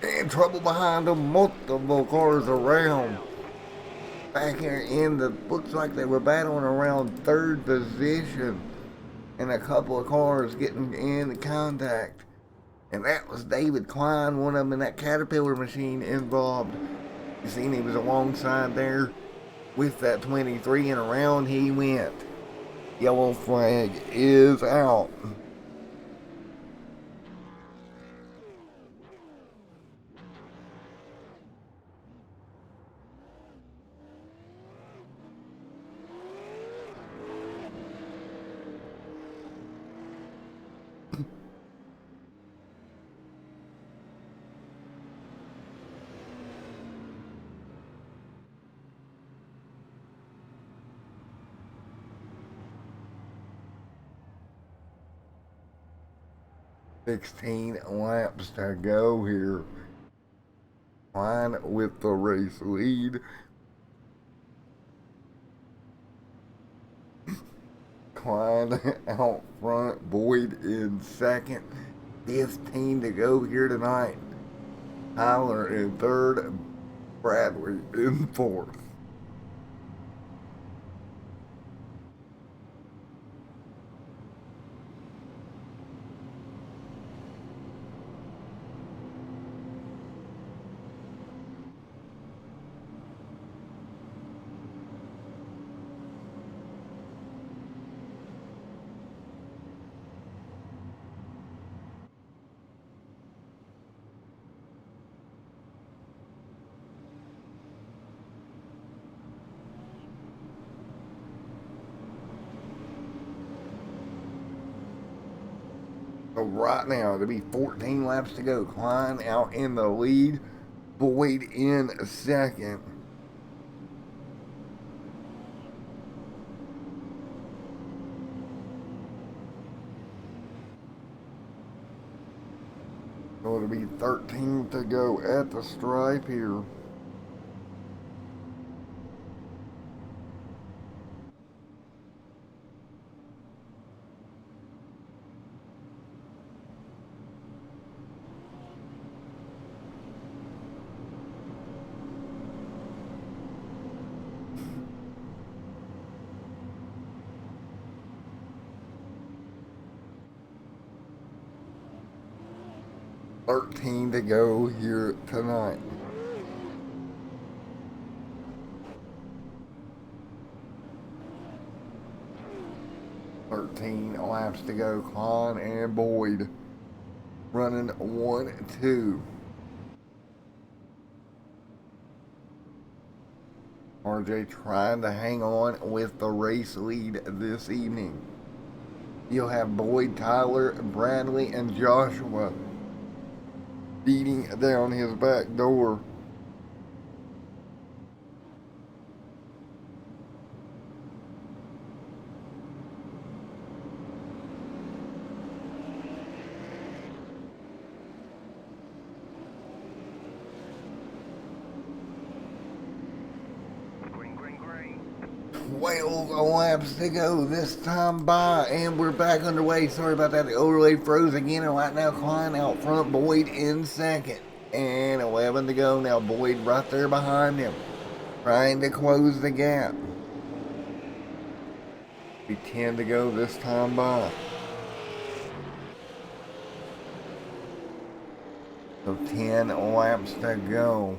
And trouble behind them. Multiple cars around. Back here in the, looks like they were battling around third position. And a couple of cars getting in contact. And that was David Klein, one of them in that Caterpillar machine involved. You seen he was alongside there with that 23 and around he went. Yellow flag is out. .16 laps to go here. Klein with the race lead. Klein out front. Boyd in second. 15 to go here tonight. Tyler in third. Bradley in fourth. So right now, it'll be 14 laps to go. Klein out in the lead. Boyd in second. So it'll be 13 to go at the stripe here. .13 to go here tonight. 13 laps to go. Klein and Boyd running 1-2. RJ trying to hang on with the race lead this evening. You'll have Boyd, Tyler, Bradley, and Joshua beating down his back door. Green, green, green. 12 laps to go this time by, and we're back underway. Sorry about that. The overlay froze again, and right now Klein out front, Boyd in second. And 11 to go now. Boyd right there behind him, trying to close the gap. 10 to go this time by. So 10 laps to go.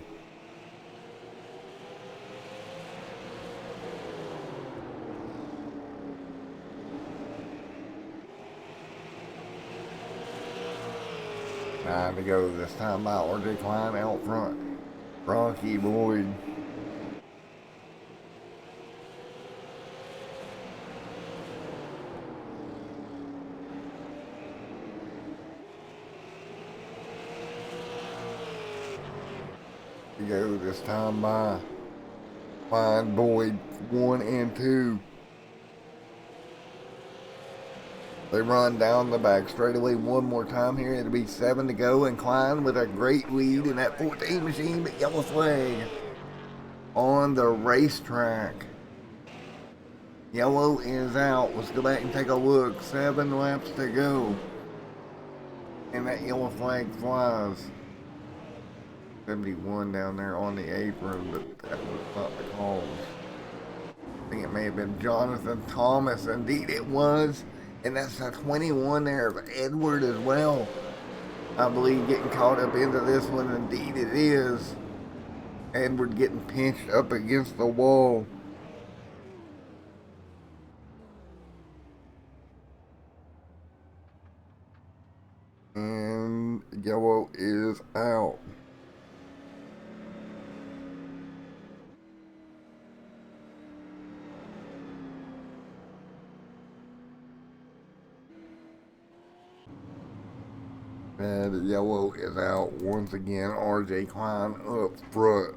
Time to go this time by. RJ Klein out front. Rocky Boyd. To go this time by. Klein, Boyd, 1 and 2. They run down the back straightaway one more time here. It'll be 7 to go, and Klein with a great lead in that 14 machine, but yellow flag on the racetrack. Yellow is out. Let's go back and take a look. 7 laps to go, and that yellow flag flies. 71 down there on the apron, but that was not the cause. I think it may have been Jonathan Thomas. Indeed it was. And that's a 21 there of Edward as well. I believe getting caught up into this one. Indeed it is. Edward getting pinched up against the wall. And yellow is out. And yellow is out once again. RJ Klein up front.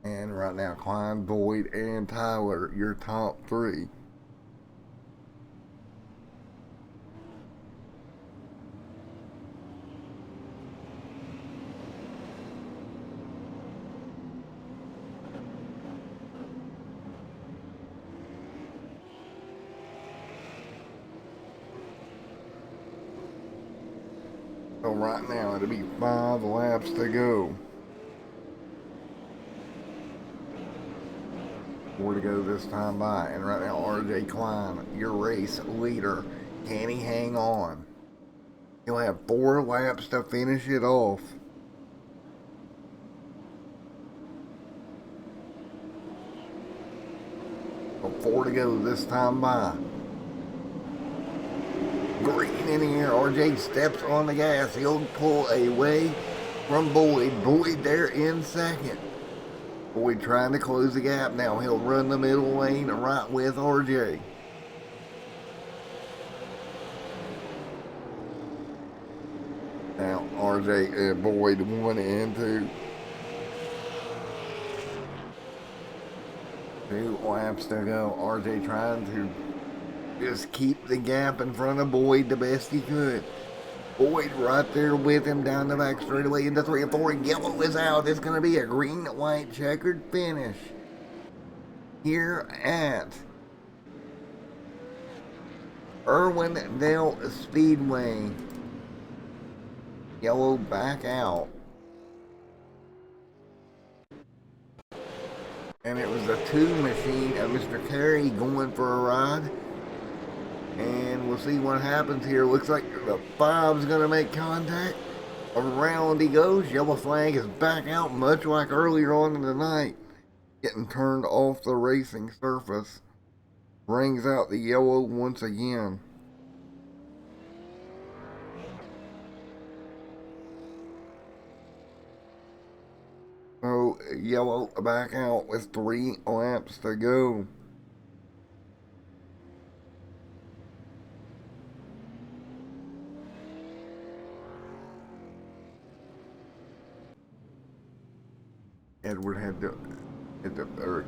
And right now, Klein, Boyd, and Tyler, your top 3. So right now, it'll be 5 laps to go. 4 to go this time by. And right now, RJ Klein, your race leader. Can he hang on? He'll have 4 laps to finish it off. So 4 to go this time by. Green in the air. RJ steps on the gas. He'll pull away from Boyd. Boyd there in second. Boyd trying to close the gap now. He'll run the middle lane right with RJ. Now RJ and Boyd 1 and 2. 2 laps to go. RJ trying to just keep the gap in front of Boyd the best he could. Boyd right there with him down the back straightaway into 3 and 4, and yellow is out. It's going to be a green, white, checkered finish here at Irwindale Speedway. Yellow back out. And it was the 2 machine of Mr. Carey going for a ride. And we'll see what happens here. Looks like the 5's going to make contact. Around he goes. Yellow flag is back out, much like earlier on in the night. Getting turned off the racing surface. Brings out the yellow once again. So yellow back out with 3 laps to go. Edward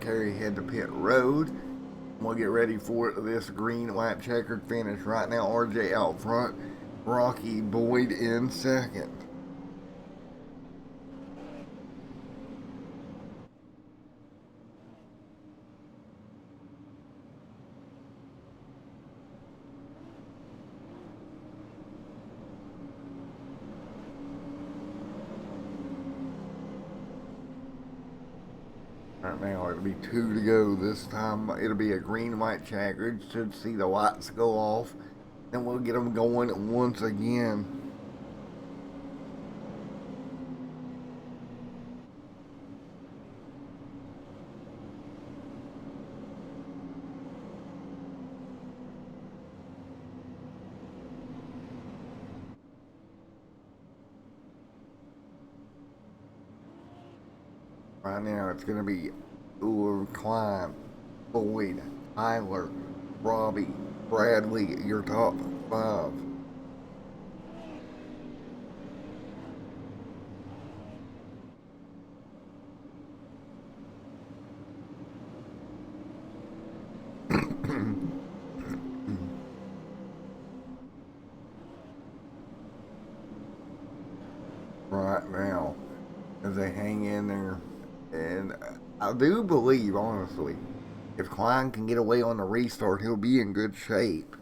Carey had to pit road. We'll get ready for this green white checkered finish. Right now, RJ out front, Rocky Boyd in second. Right now it'll be 2 to go. This time it'll be a green white checkered. Should see the lights go off. Then we'll get them going once again. Right now it's going to be Klein, Boyd, Tyler, Robbie, Bradley, your top 5. Right now, as they hang in there. And I do believe, honestly, if Klein can get away on the restart, he'll be in good shape.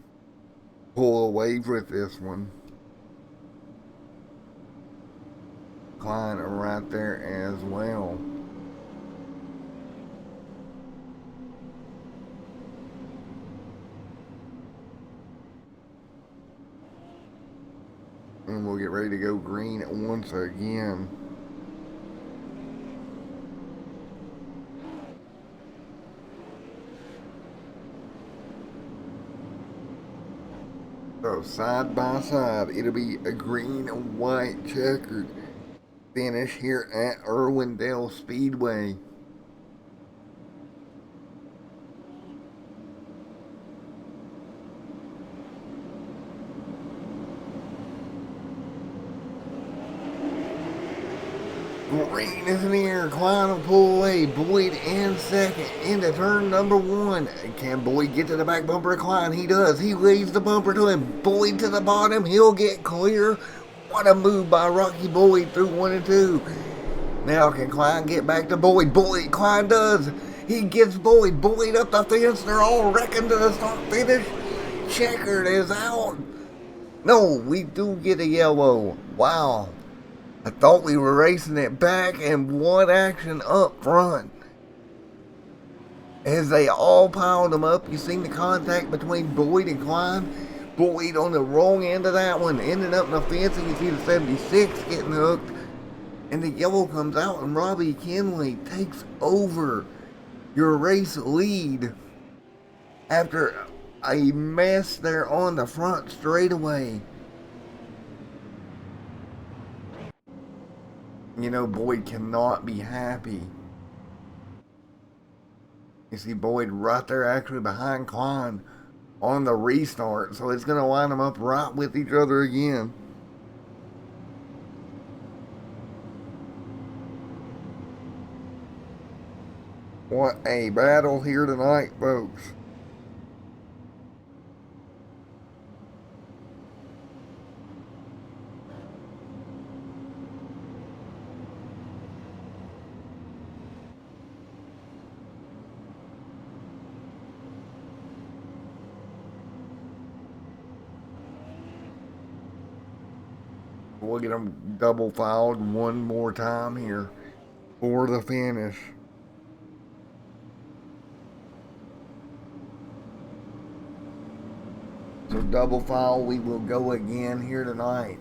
Pull away with this one. Klein right there as well. And we'll get ready to go green once again. So side by side, it'll be a green and white checkered finish here at Irwindale Speedway. Green is in the air. Klein will pull away. Boyd in second into turn number 1. Can Boyd get to the back bumper of Klein? He does. He leaves the bumper to him. Boyd to the bottom. He'll get clear. What a move by Rocky Boyd through 1 and 2. Now can Klein get back to Boyd? Klein does. He gets Boyd. Boyd up the fence. They're all wrecking to the start finish. Checkered is out. No, we do get a yellow. Wow. I thought we were racing it back and one action up front. As they all piled them up, you seen the contact between Boyd and Klein. Boyd on the wrong end of that one, ended up in the fence, and you see the 76 getting hooked. And the yellow comes out, and Robbie Kinley takes over your race lead after a mess there on the front straightaway. You know, Boyd cannot be happy. You see Boyd right there actually behind Klein on the restart. So it's going to line them up right with each other again. What a battle here tonight, folks. We'll get them double filed one more time here for the finish. double file, we will go again here tonight.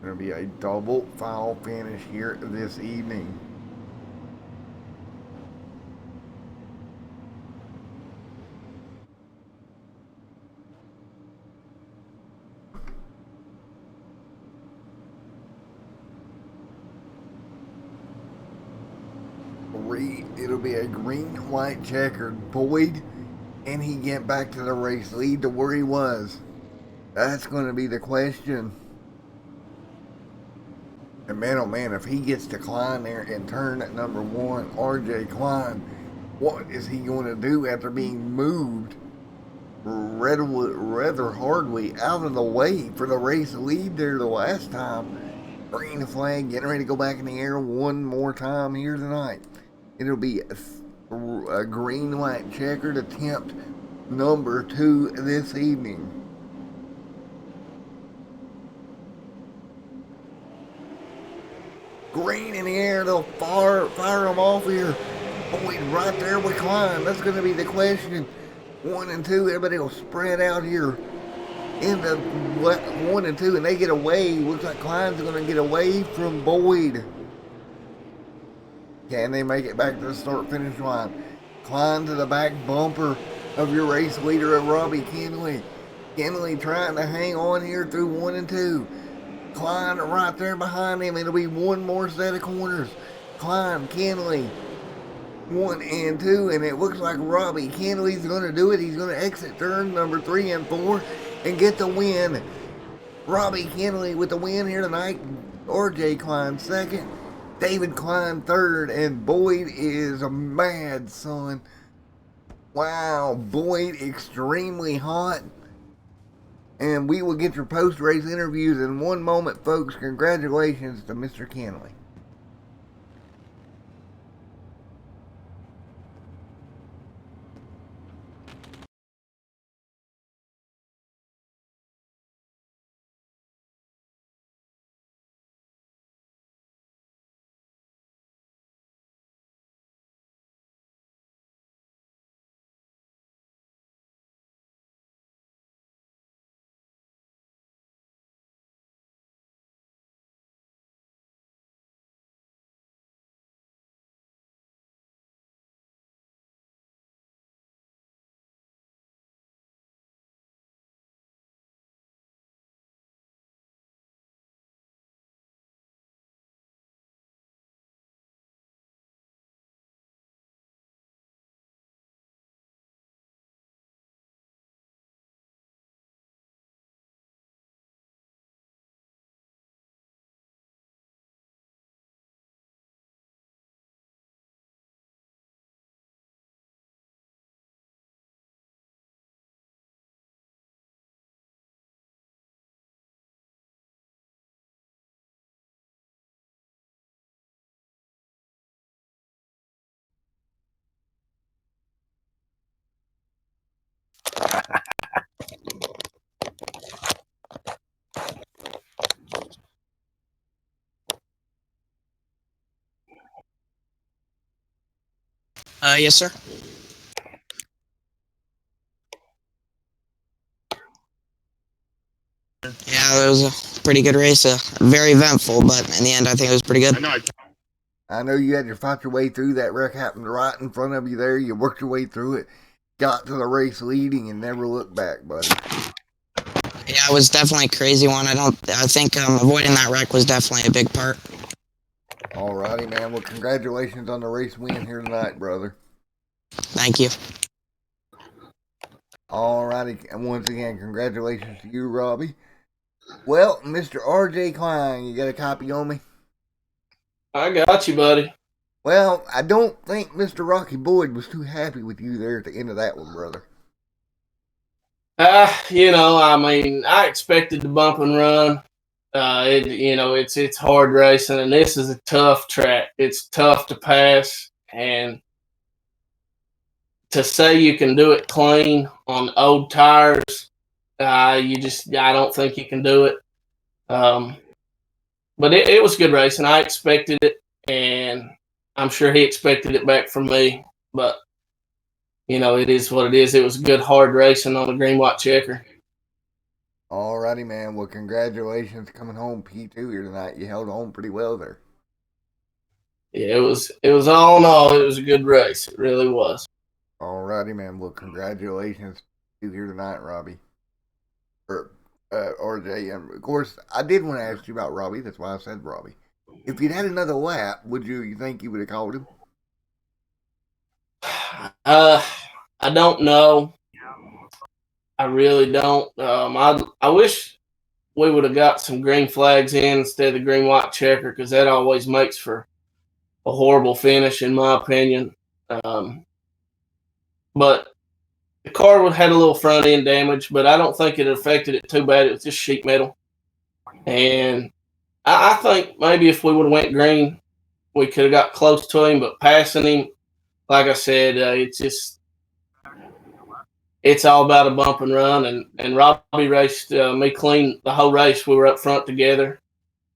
Going to be a double file finish here this evening. It'll be a green, white, checkered. Boyd, and he get back to the race lead to where he was? That's going to be the question. And man, oh man, if he gets to Klein there and turn at number 1, RJ Klein, what is he going to do after being moved rather hardly out of the way for the race lead there the last time? Green flag, getting ready to go back in the air one more time here tonight. It'll be a green, white, checkered attempt number 2 this evening. Green in the air, they'll fire them off here. Boyd right there with Klein. That's going to be the question. 1 and 2, everybody will spread out here into 1 and 2, and they get away. Looks like Klein's going to get away from Boyd. Can they make it back to the start-finish line? Klein to the back bumper of your race leader of Robbie Kenley. Kenley trying to hang on here through 1 and 2. Klein right there behind him. It'll be one more set of corners. Klein, Kenley, 1 and 2, and it looks like Robbie Kenley's going to do it. He's going to exit turn number 3 and 4 and get the win. Robbie Kenley with the win here tonight. RJ Klein second. David Klein third, and Boyd is a mad, son. Wow, Boyd extremely hot. And we will get your post-race interviews in one moment, folks. Congratulations to Mr. Kenley. Yes, sir. Yeah, it was a pretty good race. Very eventful, but in the end, I think it was pretty good. I know you had to fight your way through. That wreck happened right in front of you there. You worked your way through it, got to the race leading, and never looked back, buddy. Yeah, it was definitely a crazy one. I think avoiding that wreck was definitely a big part. Alrighty, man. Well, congratulations on the race win here tonight, brother. Thank you. Alrighty, and once again, congratulations to you, Robbie. Well, Mr. RJ Klein, you got a copy on me? I got you, buddy. Well, I don't think Mr. Rocky Boyd was too happy with you there at the end of that one, brother. I mean, I expected to bump and run. It's hard racing, and this is a tough track. It's tough to pass, and to say you can do it clean on old tires I don't think you can do it. But it was good racing. I expected it, and I'm sure he expected it back from me. But it is what it is. It was good, hard racing on the green white checker. Alrighty, man. Well, congratulations coming home P2 here tonight. You held on pretty well there. Yeah, it was all in all, it was a good race. It really was. Alrighty, man. Well, congratulations to here tonight, Robbie. Or RJ. And of course, I did want to ask you about Robbie. That's why I said Robbie. If you'd had another lap, you think you would have called him? I don't know. I really don't. I wish we would have got some green flags in instead of the green white checker, because that always makes for a horrible finish, in my opinion. But the car had a little front end damage, but I don't think it affected it too bad. It was just sheet metal, and I think maybe if we would have went green, we could have got close to him. But passing him, like I said, it's all about a bump and run. And Robbie raced me clean the whole race. We were up front together,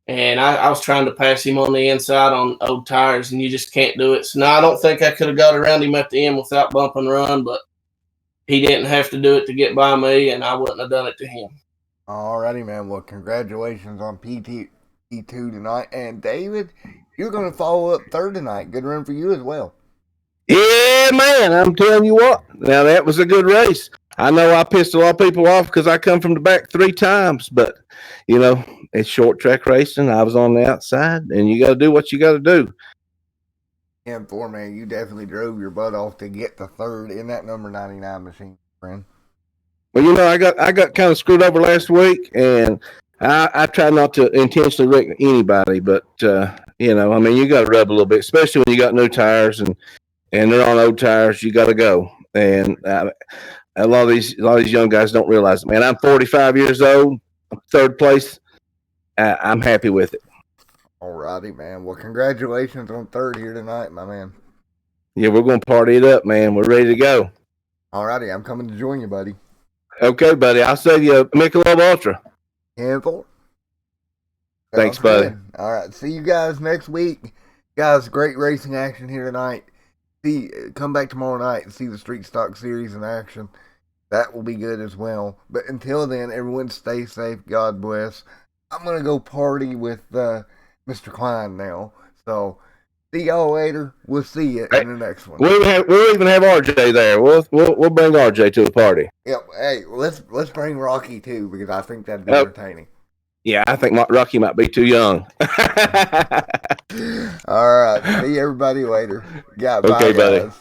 and I was trying to pass him on the inside on old tires, and you just can't do it. So no, I don't think I could have got around him at the end without bump and run, but he didn't have to do it to get by me, and I wouldn't have done it to him. Alrighty, man. Well, congratulations on P2 tonight. And David, you're going to follow up third tonight. Good run for you as well. Yeah, man, I'm telling you what. Now, that was a good race. I know I pissed a lot of people off because I come from the back 3 times, but, it's short track racing. I was on the outside, and you got to do what you got to do. And man, you definitely drove your butt off to get to third in that number 99 machine, friend. Well, I got kind of screwed over last week, and I try not to intentionally wreck anybody, but, you got to rub a little bit, especially when you got new tires and they're on old tires. You got to go. And a lot of these young guys don't realize it. Man, I'm 45 years old. I'm third place. I'm happy with it. Alrighty, man. Well, congratulations on third here tonight, my man. Yeah, we're going to party it up, man. We're ready to go. Alrighty, I'm coming to join you, buddy. Okay, buddy. I'll send you a Michelob Ultra. Cancel. Thanks, buddy. All right, see you guys next week. Guys, great racing action here tonight. Come back tomorrow night and see the Street Stock Series in action. That will be good as well. But until then, everyone stay safe. God bless. I'm going to go party with Mr. Klein now. So, see y'all later. We'll see you in the next one. We'll even have RJ there. We'll bring RJ to the party. Yep. Hey, let's bring Rocky too, because I think that'd be entertaining. Yeah, I think Rocky might be too young. All right. See everybody later. Yeah. Okay, bye, buddy. Guys.